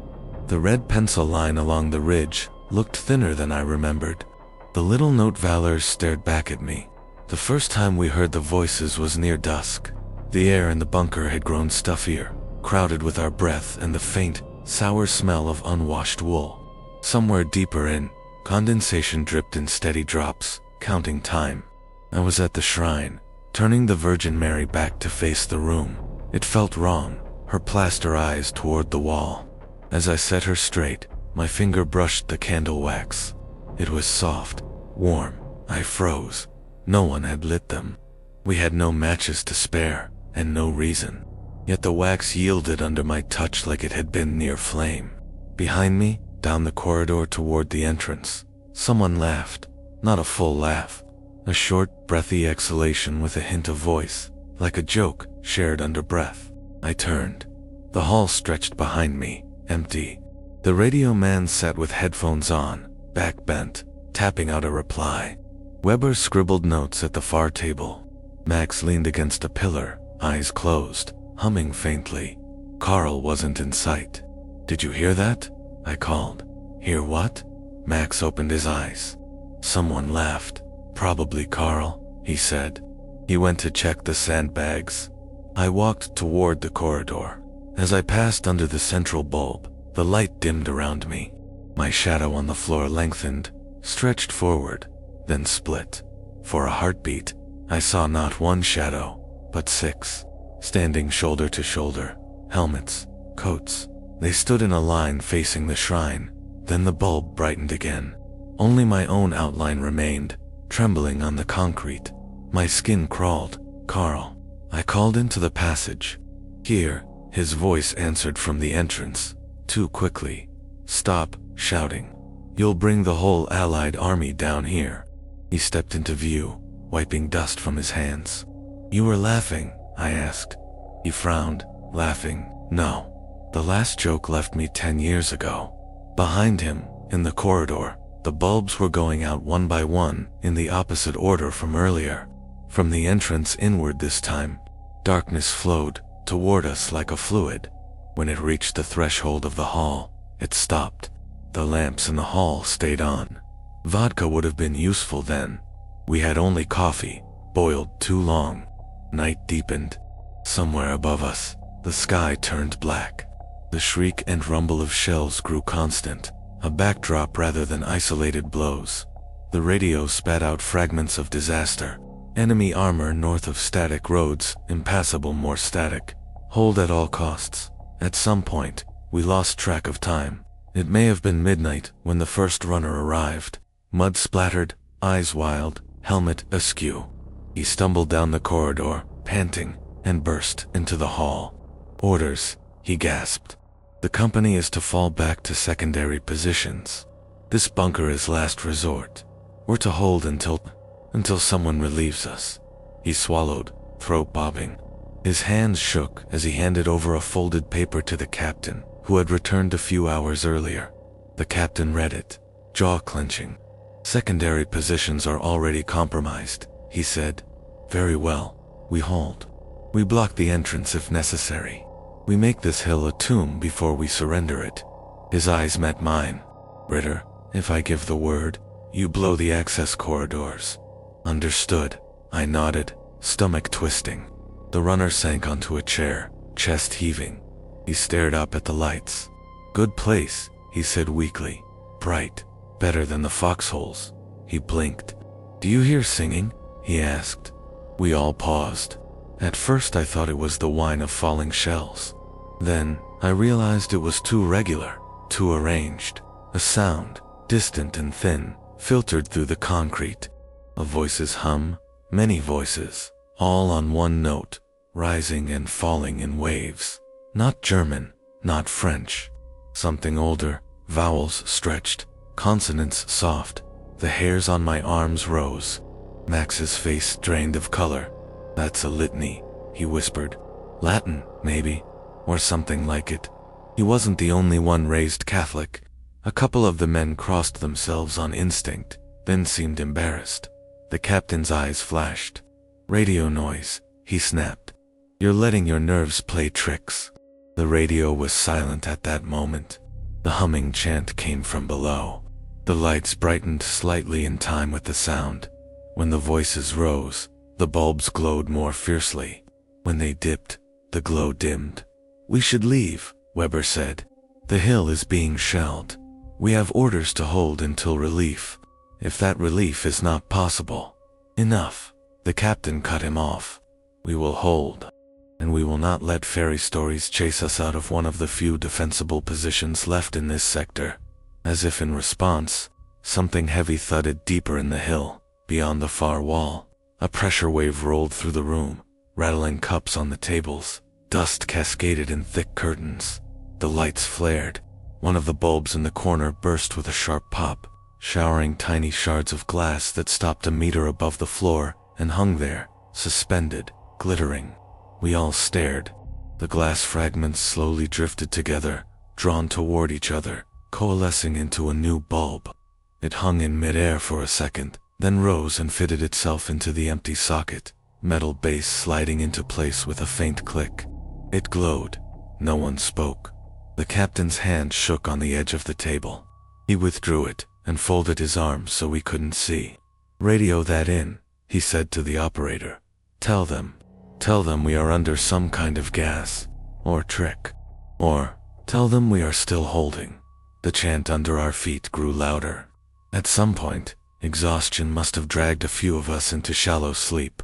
The red pencil line along the ridge looked thinner than I remembered. The little note valors stared back at me. The first time we heard the voices was near dusk. The air in the bunker had grown stuffier, crowded with our breath and the faint, sour smell of unwashed wool. Somewhere deeper in, condensation dripped in steady drops, counting time. I was at the shrine, turning the Virgin Mary back to face the room. It felt wrong, her plaster eyes toward the wall. As I set her straight, my finger brushed the candle wax. It was soft, warm. I froze. No one had lit them. We had no matches to spare, and no reason. Yet the wax yielded under my touch like it had been near flame. Behind me, down the corridor toward the entrance, someone laughed. Not a full laugh. A short, breathy exhalation with a hint of voice, like a joke shared under breath. I turned. The hall stretched behind me, empty. The radio man sat with headphones on, back bent, tapping out a reply. Weber scribbled notes at the far table. Max leaned against a pillar, eyes closed, humming faintly. Carl wasn't in sight. Did you hear that? I called. Hear what? Max opened his eyes. Someone laughed. Probably Carl, he said. He went to check the sandbags. I walked toward the corridor. As I passed under the central bulb, the light dimmed around me. My shadow on the floor lengthened, stretched forward, then split. For a heartbeat, I saw not one shadow, but 6, standing shoulder to shoulder, helmets, coats. They stood in a line facing the shrine. Then the bulb brightened again. Only my own outline remained, trembling on the concrete. My skin crawled. Carl. I called into the passage. Here, his voice answered from the entrance. Too quickly. Stop shouting. You'll bring the whole Allied army down here. He stepped into view, wiping dust from his hands. You were laughing, I asked. He frowned, laughing. No. The last joke left me 10 years ago. Behind him, in the corridor, the bulbs were going out one by one, in the opposite order from earlier. From the entrance inward this time, darkness flowed toward us like a fluid. When it reached the threshold of the hall, it stopped. The lamps in the hall stayed on. Vodka would have been useful then. We had only coffee, boiled too long. Night deepened. Somewhere above us, the sky turned black. The shriek and rumble of shells grew constant, a backdrop rather than isolated blows. The radio spat out fragments of disaster. Enemy armor north of static roads, impassable more static. Hold at all costs. At some point, we lost track of time. It may have been midnight when the first runner arrived. Mud splattered, eyes wild, helmet askew. He stumbled down the corridor, panting, and burst into the hall. Orders, he gasped. The company is to fall back to secondary positions. This bunker is last resort. We're to hold until someone relieves us. He swallowed, throat bobbing. His hands shook as he handed over a folded paper to the captain, who had returned a few hours earlier. The captain read it, jaw clenching. Secondary positions are already compromised, he said. Very well, we hold. We block the entrance if necessary. We make this hill a tomb before we surrender it. His eyes met mine. Ritter, if I give the word, you blow the access corridors. Understood. I nodded, stomach twisting. The runner sank onto a chair, chest heaving. He stared up at the lights. Good place, he said weakly. Bright. Better than the foxholes. He blinked. Do you hear singing? He asked. We all paused. At first I thought it was the whine of falling shells. Then, I realized it was too regular, too arranged. A sound, distant and thin, filtered through the concrete. A voice's hum, many voices, all on one note, rising and falling in waves. Not German, not French. Something older, vowels stretched, consonants soft. The hairs on my arms rose. Max's face drained of color. That's a litany, he whispered. Latin, maybe, or something like it. He wasn't the only one raised Catholic. A couple of the men crossed themselves on instinct, then seemed embarrassed. The captain's eyes flashed. Radio noise, he snapped. You're letting your nerves play tricks. The radio was silent at that moment. The humming chant came from below. The lights brightened slightly in time with the sound. When the voices rose, the bulbs glowed more fiercely. When they dipped, the glow dimmed. We should leave, Weber said. The hill is being shelled. We have orders to hold until relief. If that relief is not possible. Enough. The captain cut him off. We will hold. And we will not let fairy stories chase us out of one of the few defensible positions left in this sector. As if in response, something heavy thudded deeper in the hill, beyond the far wall. A pressure wave rolled through the room, rattling cups on the tables. Dust cascaded in thick curtains. The lights flared. One of the bulbs in the corner burst with a sharp pop, showering tiny shards of glass that stopped a meter above the floor and hung there, suspended, glittering. We all stared. The glass fragments slowly drifted together, drawn toward each other, coalescing into a new bulb. It hung in midair for a second, then rose and fitted itself into the empty socket, metal base sliding into place with a faint click. It glowed. No one spoke. The captain's hand shook on the edge of the table. He withdrew it and folded his arms so we couldn't see. Radio that in, he said to the operator. Tell them we are under some kind of gas, or trick. Or, tell them we are still holding. The chant under our feet grew louder. At some point, exhaustion must have dragged a few of us into shallow sleep.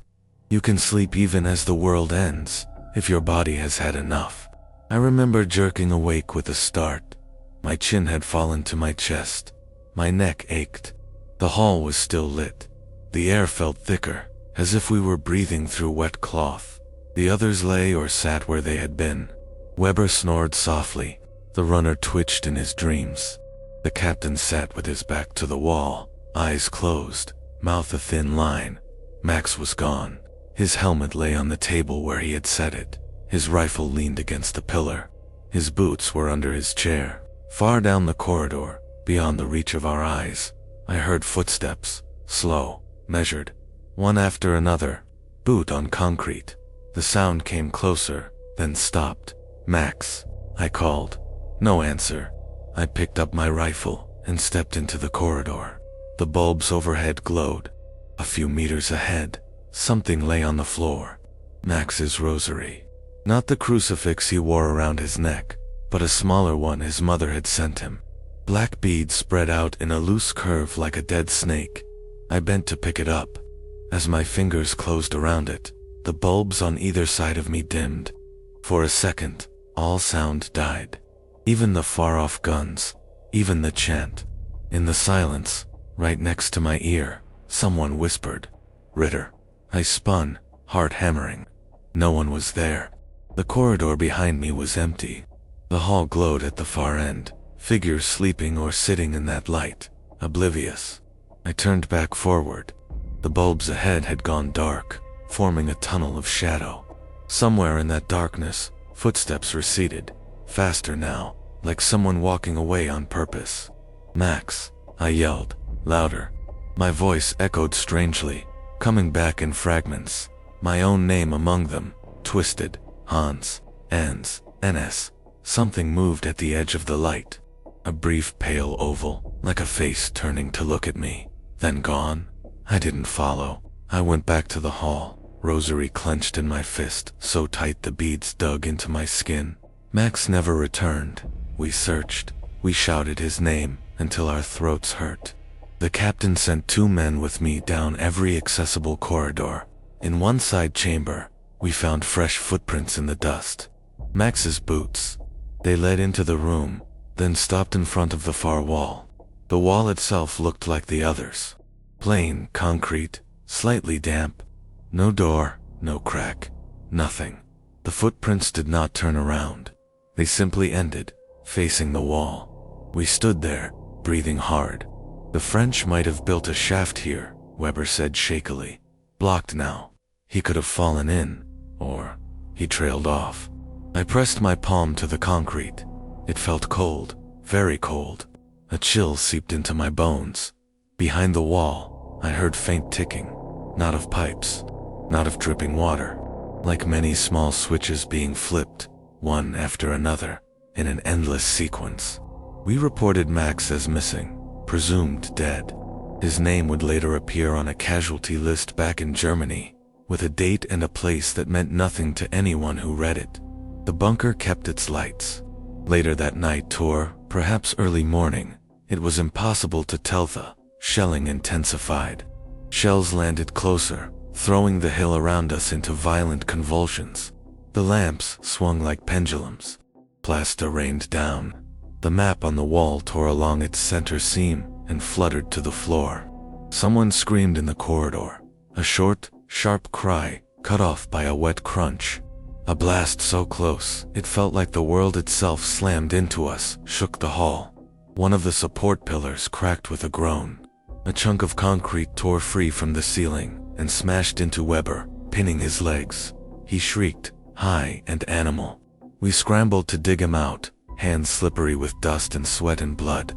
You can sleep even as the world ends, if your body has had enough. I remember jerking awake with a start. My chin had fallen to my chest. My neck ached. The hall was still lit. The air felt thicker, as if we were breathing through wet cloth. The others lay or sat where they had been. Weber snored softly. The runner twitched in his dreams. The captain sat with his back to the wall, eyes closed, mouth a thin line. Max was gone. His helmet lay on the table where he had set it. His rifle leaned against the pillar. His boots were under his chair. Far down the corridor, beyond the reach of our eyes, I heard footsteps, slow, measured, one after another, boot on concrete. The sound came closer, then stopped. Max, I called. No answer. I picked up my rifle and stepped into the corridor. The bulbs overhead glowed. A few meters ahead, something lay on the floor. Max's rosary. Not the crucifix he wore around his neck, but a smaller one his mother had sent him. Black beads spread out in a loose curve like a dead snake. I bent to pick it up. As my fingers closed around it, the bulbs on either side of me dimmed. For a second, all sound died. Even the far-off guns, even the chant. In the silence, right next to my ear, someone whispered, "Ritter." I spun, heart hammering. No one was there. The corridor behind me was empty. The hall glowed at the far end, figures sleeping or sitting in that light, oblivious. I turned back forward. The bulbs ahead had gone dark, forming a tunnel of shadow. Somewhere in that darkness, footsteps receded, faster now, like someone walking away on purpose. "Max," I yelled, louder. My voice echoed strangely, coming back in fragments, my own name among them, twisted. Hans, NS. Something moved at the edge of the light. A brief pale oval, like a face turning to look at me. Then gone. I didn't follow. I went back to the hall, rosary clenched in my fist, so tight the beads dug into my skin. Max never returned. We searched. We shouted his name until our throats hurt. The captain sent 2 men with me down every accessible corridor. In one side chamber, we found fresh footprints in the dust. Max's boots. They led into the room, then stopped in front of the far wall. The wall itself looked like the others. Plain concrete, slightly damp. No door, no crack, nothing. The footprints did not turn around. They simply ended, facing the wall. We stood there, breathing hard. The French might have built a shaft here, Weber said shakily. Blocked now. He could have fallen in, or he trailed off. I pressed my palm to the concrete. It felt cold, very cold. A chill seeped into my bones. Behind the wall, I heard faint ticking, not of pipes, not of dripping water, like many small switches being flipped, one after another, in an endless sequence. We reported Max as missing, presumed dead. His name would later appear on a casualty list back in Germany, with a date and a place that meant nothing to anyone who read it. The bunker kept its lights. Later that night or perhaps early morning, it was impossible to tell. The shelling intensified. Shells landed closer, throwing the hill around us into violent convulsions. The lamps swung like pendulums. Plaster rained down. The map on the wall tore along its center seam and fluttered to the floor. Someone screamed in the corridor. A short, sharp cry, cut off by a wet crunch. A blast so close, it felt like the world itself slammed into us, shook the hall. One of the support pillars cracked with a groan. A chunk of concrete tore free from the ceiling and smashed into Weber, pinning his legs. He shrieked, high and animal. We scrambled to dig him out, hands slippery with dust and sweat and blood.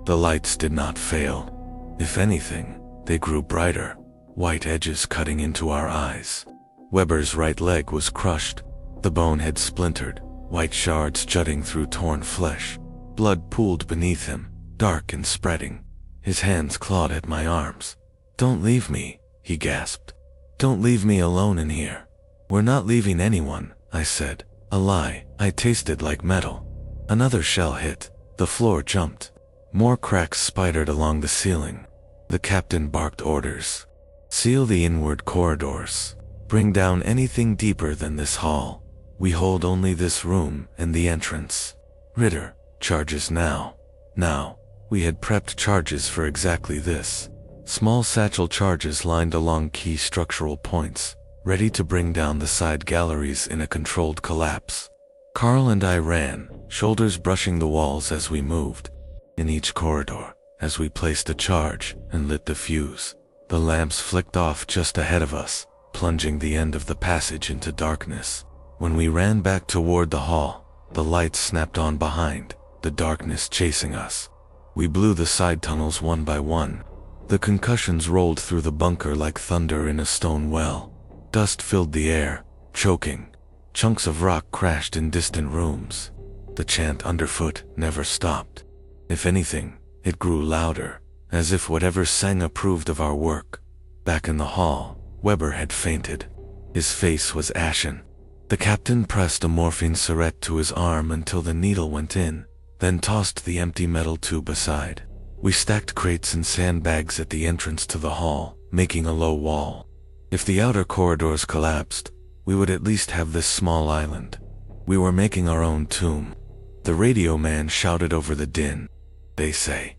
The lights did not fail. If anything, they grew brighter, white edges cutting into our eyes. Weber's right leg was crushed. The bone had splintered, white shards jutting through torn flesh. Blood pooled beneath him, dark and spreading. His hands clawed at my arms. "Don't leave me," he gasped. "Don't leave me alone in here." "We're not leaving anyone," I said. A lie. I tasted like metal. Another shell hit. The floor jumped. More cracks spidered along the ceiling. The captain barked orders. "Seal the inward corridors. Bring down anything deeper than this hall. We hold only this room and the entrance. Ritter, charges now." Now, we had prepped charges for exactly this. Small satchel charges lined along key structural points, ready to bring down the side galleries in a controlled collapse. Carl and I ran, shoulders brushing the walls as we moved. In each corridor, as we placed a charge and lit the fuse, the lamps flicked off just ahead of us, plunging the end of the passage into darkness. When we ran back toward the hall, the lights snapped on behind, the darkness chasing us. We blew the side tunnels one by one. The concussions rolled through the bunker like thunder in a stone well. Dust filled the air, choking. Chunks of rock crashed in distant rooms. The chant underfoot never stopped. If anything, it grew louder, as if whatever sang approved of our work. Back in the hall, Weber had fainted. His face was ashen. The captain pressed a morphine syringe to his arm until the needle went in, then tossed the empty metal tube aside. We stacked crates and sandbags at the entrance to the hall, making a low wall. If the outer corridors collapsed, we would at least have this small island. We were making our own tomb. The radio man shouted over the din. They say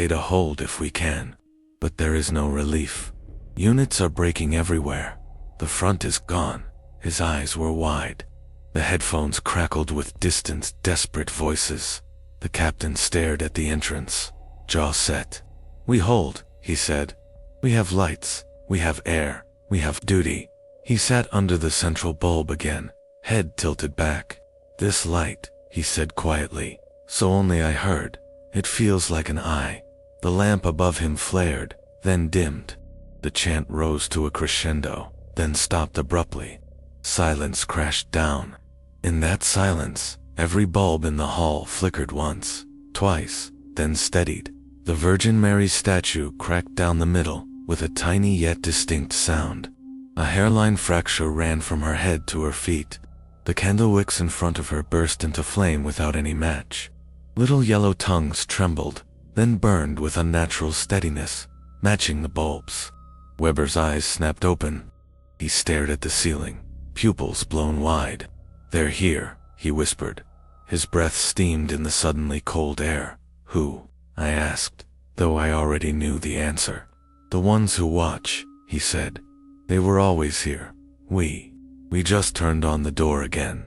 to hold if we can, but there is no relief. Units are breaking everywhere. The front is gone." His eyes were wide. The headphones crackled with distant, desperate voices. The captain stared at the entrance, jaw set. "We hold," he said. "We have lights, we have air, we have duty." He sat under the central bulb again, head tilted back. "This light," he said quietly, so only I heard. "It feels like an eye." The lamp above him flared, then dimmed. The chant rose to a crescendo, then stopped abruptly. Silence crashed down. In that silence, every bulb in the hall flickered once, twice, then steadied. The Virgin Mary statue cracked down the middle with a tiny yet distinct sound. A hairline fracture ran from her head to her feet. The candle wicks in front of her burst into flame without any match. Little yellow tongues trembled, then burned with unnatural steadiness, matching the bulbs. Weber's eyes snapped open. He stared at the ceiling, pupils blown wide. "They're here," he whispered. His breath steamed in the suddenly cold air. "Who?" I asked, though I already knew the answer. "The ones who watch," he said. "They were always here. We just turned on the door again."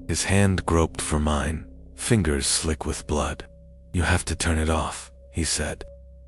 His hand groped for mine, fingers slick with blood. "You have to turn it off," he said.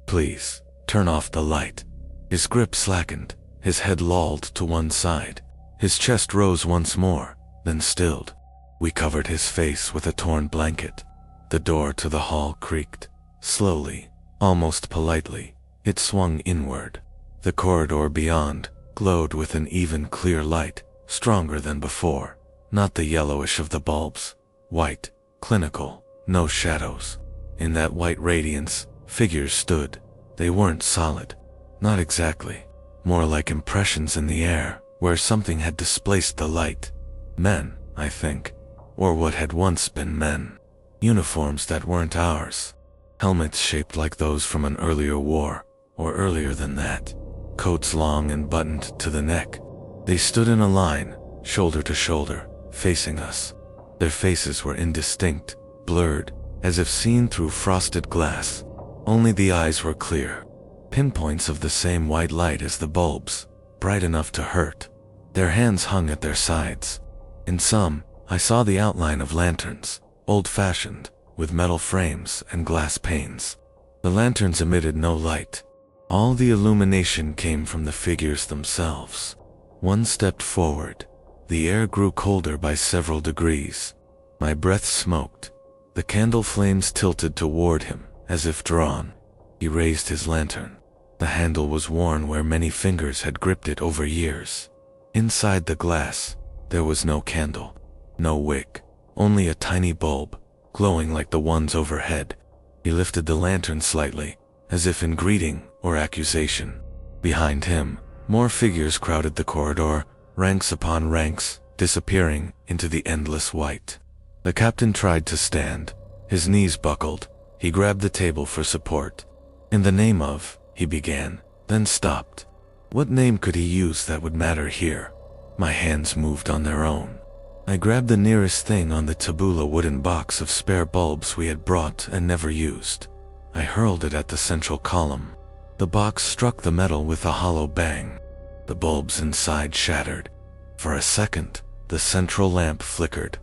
"Please, turn off the light." His grip slackened, his head lolled to one side. His chest rose once more, then stilled. We covered his face with a torn blanket. The door to the hall creaked. Slowly, almost politely, it swung inward. The corridor beyond glowed with an even, clear light, stronger than before. Not the yellowish of the bulbs. White, clinical, no shadows. In that white radiance, figures stood. They weren't solid. Not exactly. More like impressions in the air, where something had displaced the light. Men, I think. Or what had once been men. Uniforms that weren't ours. Helmets shaped like those from an earlier war, or earlier than that. Coats long and buttoned to the neck. They stood in a line, shoulder to shoulder, facing us. Their faces were indistinct, blurred, as if seen through frosted glass. Only the eyes were clear. Pinpoints of the same white light as the bulbs, bright enough to hurt. Their hands hung at their sides. In some, I saw the outline of lanterns, old-fashioned, with metal frames and glass panes. The lanterns emitted no light. All the illumination came from the figures themselves. One stepped forward. The air grew colder by several degrees. My breath smoked. The candle flames tilted toward him, as if drawn. He raised his lantern. The handle was worn where many fingers had gripped it over years. Inside the glass, there was no candle, no wick, only a tiny bulb, glowing like the ones overhead. He lifted the lantern slightly, as if in greeting or accusation. Behind him, more figures crowded the corridor, ranks upon ranks, disappearing into the endless white. The captain tried to stand. His knees buckled. He grabbed the table for support. "In the name of," he began, then stopped. What name could he use that would matter here? My hands moved on their own. I grabbed the nearest thing on the tabula wooden box of spare bulbs we had brought and never used. I hurled it at the central column. The box struck the metal with a hollow bang. The bulbs inside shattered. For a second, the central lamp flickered.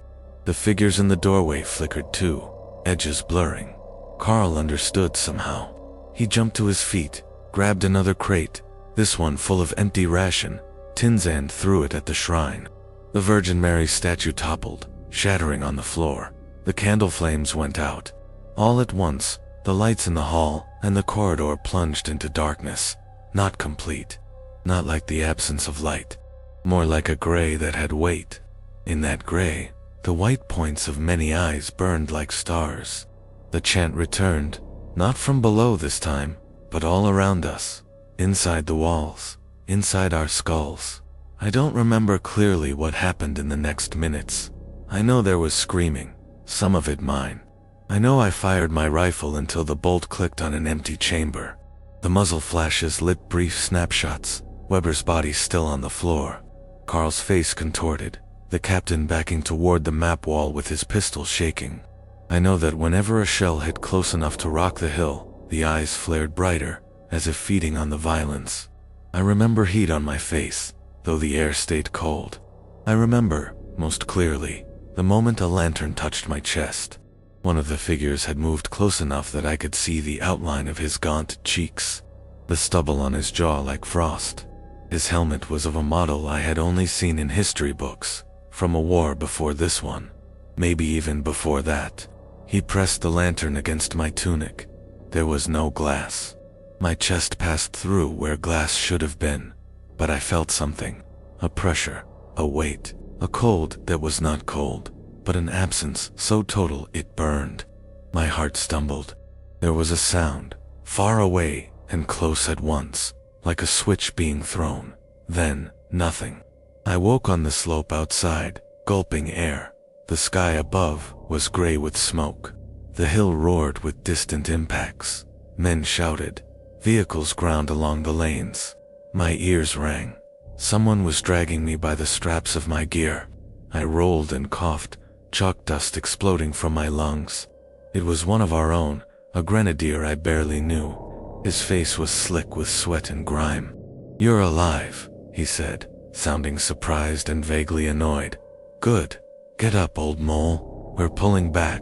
The figures in the doorway flickered too, edges blurring. Carl understood somehow. He jumped to his feet, grabbed another crate, this one full of empty ration, tins, and threw it at the shrine. The Virgin Mary statue toppled, shattering on the floor. The candle flames went out. All at once, the lights in the hall and the corridor plunged into darkness. Not complete. Not like the absence of light. More like a gray that had weight. In that gray, the white points of many eyes burned like stars. The chant returned, not from below this time, but all around us. Inside the walls, inside our skulls. I don't remember clearly what happened in the next minutes. I know there was screaming, some of it mine. I know I fired my rifle until the bolt clicked on an empty chamber. The muzzle flashes lit brief snapshots, Weber's body still on the floor. Carl's face contorted, the captain backing toward the map wall with his pistol shaking. I know that whenever a shell hit close enough to rock the hill, the eyes flared brighter, as if feeding on the violence. I remember heat on my face, though the air stayed cold. I remember, most clearly, the moment a lantern touched my chest. One of the figures had moved close enough that I could see the outline of his gaunt cheeks, the stubble on his jaw like frost. His helmet was of a model I had only seen in history books, from a war before this one, maybe even before that. He pressed the lantern against my tunic. There was no glass. My chest passed through where glass should have been, but I felt something, a pressure, a weight. A cold that was not cold, but an absence so total it burned. My heart stumbled. There was a sound, far away and close at once, like a switch being thrown. Then, nothing. I woke on the slope outside, gulping air. The sky above was gray with smoke. The hill roared with distant impacts. Men shouted. Vehicles ground along the lanes. My ears rang. Someone was dragging me by the straps of my gear. I rolled and coughed, chalk dust exploding from my lungs. It was one of our own, a grenadier I barely knew. His face was slick with sweat and grime. "You're alive," he said, sounding surprised and vaguely annoyed. "Good. Get up, old mole. We're pulling back.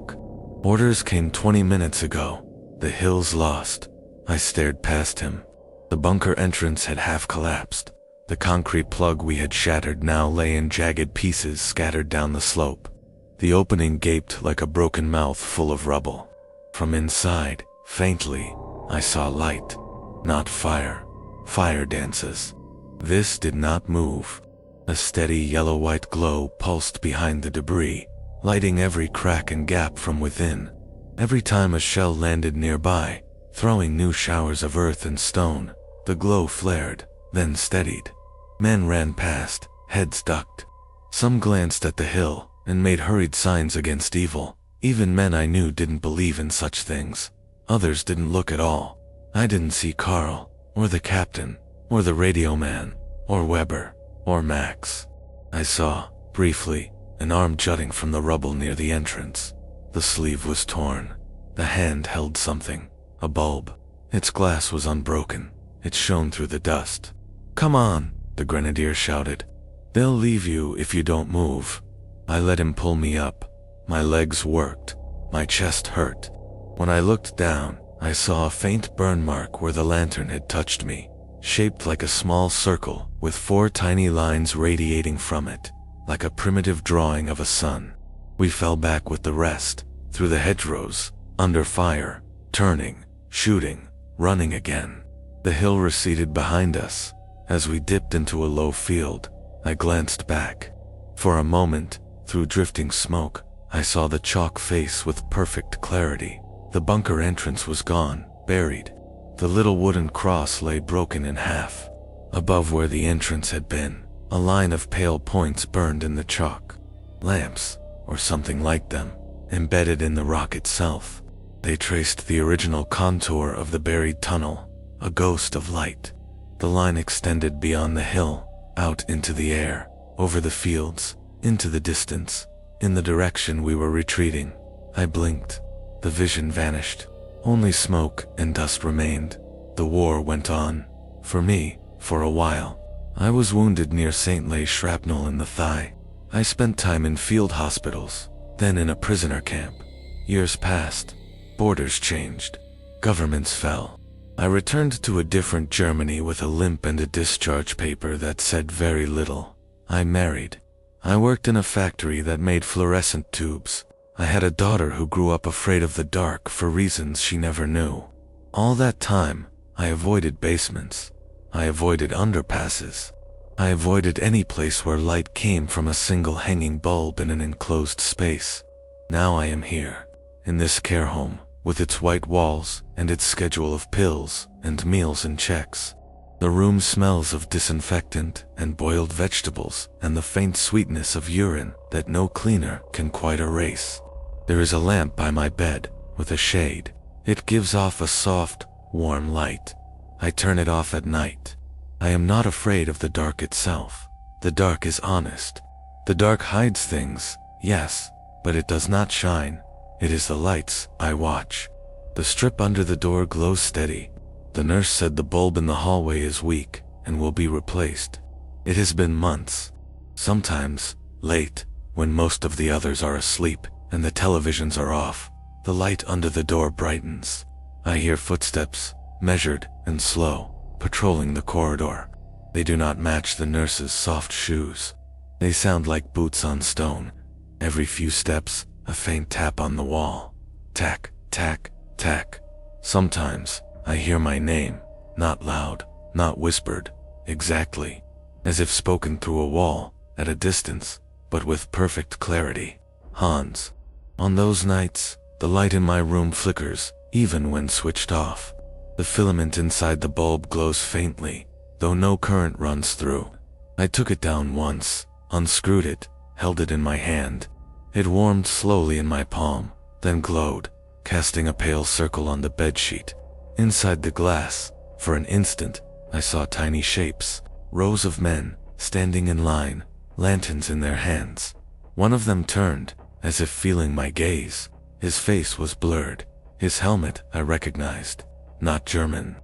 Orders came 20 minutes ago. The hill's lost." I stared past him. The bunker entrance had half collapsed. The concrete plug we had shattered now lay in jagged pieces scattered down the slope. The opening gaped like a broken mouth full of rubble. From inside, faintly, I saw light. Not fire. Fire dances. This did not move. A steady yellow-white glow pulsed behind the debris, lighting every crack and gap from within. Every time a shell landed nearby, throwing new showers of earth and stone, the glow flared, then steadied. Men ran past, heads ducked. Some glanced at the hill and made hurried signs against evil. Even men I knew didn't believe in such things. Others didn't look at all. I didn't see Carl, or the captain, or the radio man, or Weber, or Max. I saw, briefly, an arm jutting from the rubble near the entrance. The sleeve was torn. The hand held something. A bulb. Its glass was unbroken. It shone through the dust. "Come on," the grenadier shouted. "They'll leave you if you don't move." I let him pull me up. My legs worked. My chest hurt. When I looked down, I saw a faint burn mark where the lantern had touched me, shaped like a small circle with 4 tiny lines radiating from it, like a primitive drawing of a sun. We fell back with the rest, through the hedgerows, under fire, turning, shooting, running again. The hill receded behind us. As we dipped into a low field, I glanced back. For a moment, through drifting smoke, I saw the chalk face with perfect clarity. The bunker entrance was gone, buried. The little wooden cross lay broken in half. Above where the entrance had been, a line of pale points burned in the chalk. Lamps, or something like them, embedded in the rock itself. They traced the original contour of the buried tunnel, a ghost of light. The line extended beyond the hill, out into the air, over the fields, into the distance, in the direction we were retreating. I blinked. The vision vanished. Only smoke and dust remained. The war went on. For me, for a while. I was wounded near St. Lay shrapnel in the thigh. I spent time in field hospitals, then in a prisoner camp. Years passed. Borders changed. Governments fell. I returned to a different Germany with a limp and a discharge paper that said very little. I married. I worked in a factory that made fluorescent tubes. I had a daughter who grew up afraid of the dark for reasons she never knew. All that time, I avoided basements. I avoided underpasses. I avoided any place where light came from a single hanging bulb in an enclosed space. Now I am here, in this care home, with its white walls and its schedule of pills and meals and checks. The room smells of disinfectant and boiled vegetables and the faint sweetness of urine that no cleaner can quite erase. There is a lamp by my bed, with a shade. It gives off a soft, warm light. I turn it off at night. I am not afraid of the dark itself. The dark is honest. The dark hides things, yes, but it does not shine. It is the lights I watch. The strip under the door glows steady. The nurse said the bulb in the hallway is weak and will be replaced. It has been months. Sometimes, late, when most of the others are asleep and the televisions are off, the light under the door brightens. I hear footsteps, measured and slow, patrolling the corridor. They do not match the nurse's soft shoes. They sound like boots on stone. Every few steps, a faint tap on the wall. Tack, tack, tack. Sometimes, I hear my name, not loud, not whispered, exactly, as if spoken through a wall, at a distance, but with perfect clarity. Hans. On those nights, the light in my room flickers, even when switched off. The filament inside the bulb glows faintly, though no current runs through. I took it down once, unscrewed it, held it in my hand. It warmed slowly in my palm, then glowed, casting a pale circle on the bedsheet. Inside the glass, for an instant, I saw tiny shapes, rows of men, standing in line, lanterns in their hands. One of them turned, as if feeling my gaze. His face was blurred. His helmet I recognized. Not German,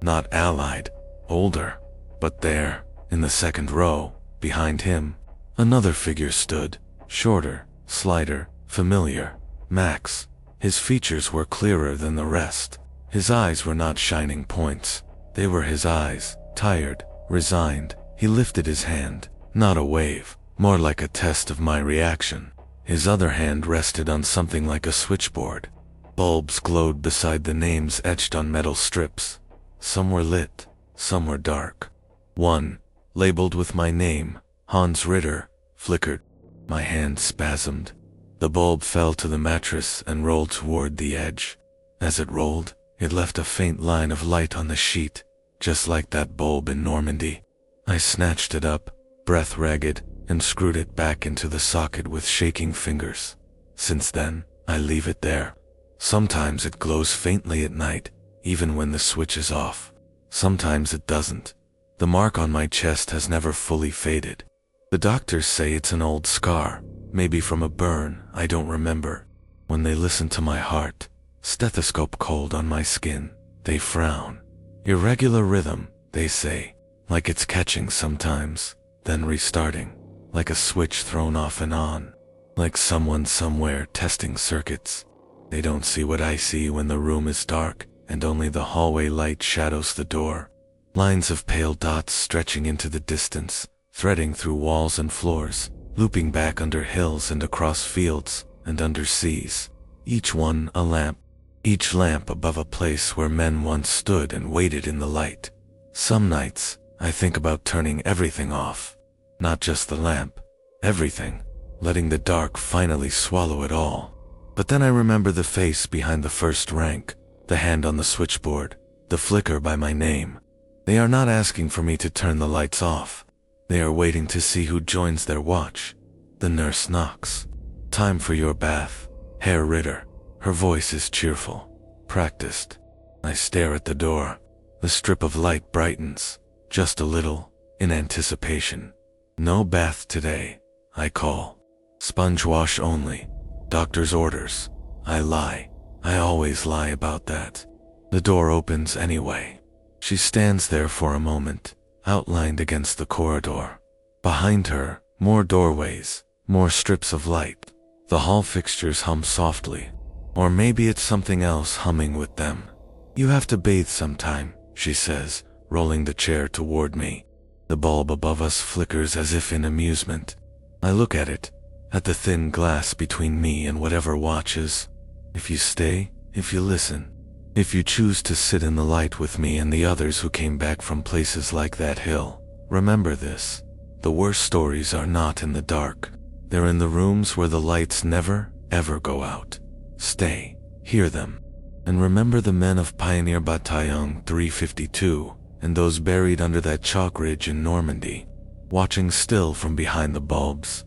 not Allied, older. But there, in the second row, behind him, another figure stood, shorter, slighter, familiar. Max. His features were clearer than the rest. His eyes were not shining points. They were his eyes, tired, resigned. He lifted his hand, not a wave, more like a test of my reaction. His other hand rested on something like a switchboard. Bulbs glowed beside the names etched on metal strips. Some were lit, some were dark. One, labeled with my name, Hans Ritter, flickered. My hand spasmed. The bulb fell to the mattress and rolled toward the edge. As it rolled, it left a faint line of light on the sheet, just like that bulb in Normandy. I snatched it up, breath ragged, and screwed it back into the socket with shaking fingers. Since then, I leave it there. Sometimes it glows faintly at night, even when the switch is off. Sometimes it doesn't. The mark on my chest has never fully faded. The doctors say it's an old scar, maybe from a burn, I don't remember. When they listen to my heart, stethoscope cold on my skin, they frown. Irregular rhythm, they say, like it's catching sometimes, then restarting, like a switch thrown off and on, like someone somewhere testing circuits. They don't see what I see when the room is dark and only the hallway light shadows the door. Lines of pale dots stretching into the distance, threading through walls and floors, looping back under hills and across fields and under seas. Each one a lamp, each lamp above a place where men once stood and waited in the light. Some nights, I think about turning everything off. Not just the lamp, everything, letting the dark finally swallow it all. But then I remember the face behind the first rank, the hand on the switchboard, the flicker by my name. They are not asking for me to turn the lights off. They are waiting to see who joins their watch. The nurse knocks. Time for your bath, Herr Ritter. Her voice is cheerful, practiced. I stare at the door. The strip of light brightens, just a little, in anticipation. No bath today, I call. Sponge wash only. Doctor's orders. I lie. I always lie about that. The door opens anyway. She stands there for a moment, outlined against the corridor. Behind her, more doorways, more strips of light. The hall fixtures hum softly. Or maybe it's something else humming with them. You have to bathe sometime, she says, rolling the chair toward me. The bulb above us flickers as if in amusement. I look at it, at the thin glass between me and whatever watches. If you stay, if you listen, if you choose to sit in the light with me and the others who came back from places like that hill, remember this. The worst stories are not in the dark. They're in the rooms where the lights never, ever go out. Stay, hear them. And remember the men of Pionier-Bataillon 352 and those buried under that chalk ridge in Normandy, watching still from behind the bulbs,